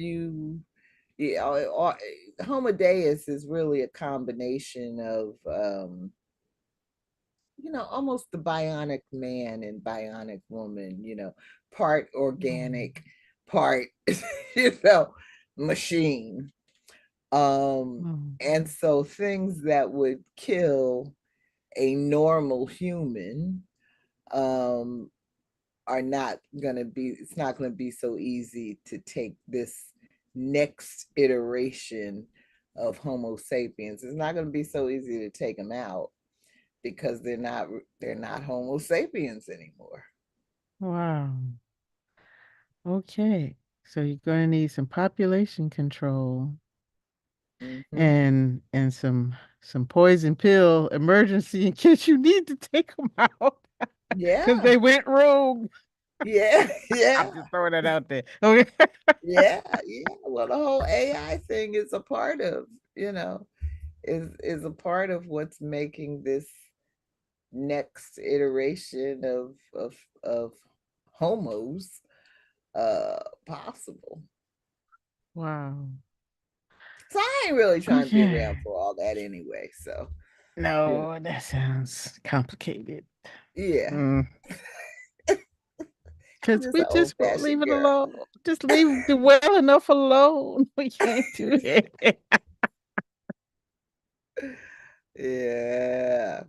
Homo Deus is really a combination of, almost the bionic man and bionic woman, part organic, part, you know, machine. And so things that would kill a normal human, um, are not going to be, it's not going to be so easy to take this next iteration of Homo sapiens. It's not going to be so easy to take them out because they're not Homo sapiens anymore. Wow. Okay. So you're going to need some population control Hmm. and some poison pill emergency in case you need to take them out because Yeah, they went rogue. yeah, I'm yeah, just throwing that out there. Okay. yeah, yeah. Well, the whole AI thing is a part of, you know, is a part of what's making this next iteration of homos possible. Wow. So I ain't really trying to be Okay. around for all that anyway. So yeah, No, that sounds complicated. yeah. Mm. I'm Because just we an old just won't leave fashioned it girl. alone. Just leave the well enough alone. We can't do it. Yeah.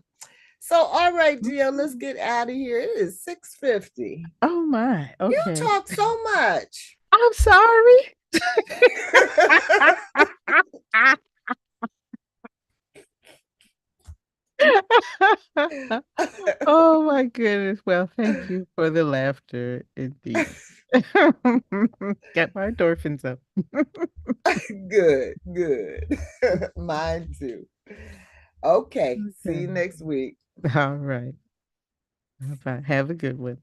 So all right, Gio, let's get out of here. It is 6:50. Oh my. You Okay. talk so much. I'm sorry. Oh my goodness. Well, thank you for the laughter indeed. Get my endorphins up. Good, good. Mine too. Okay, see Okay. you next week. All right. Bye. Have a good one.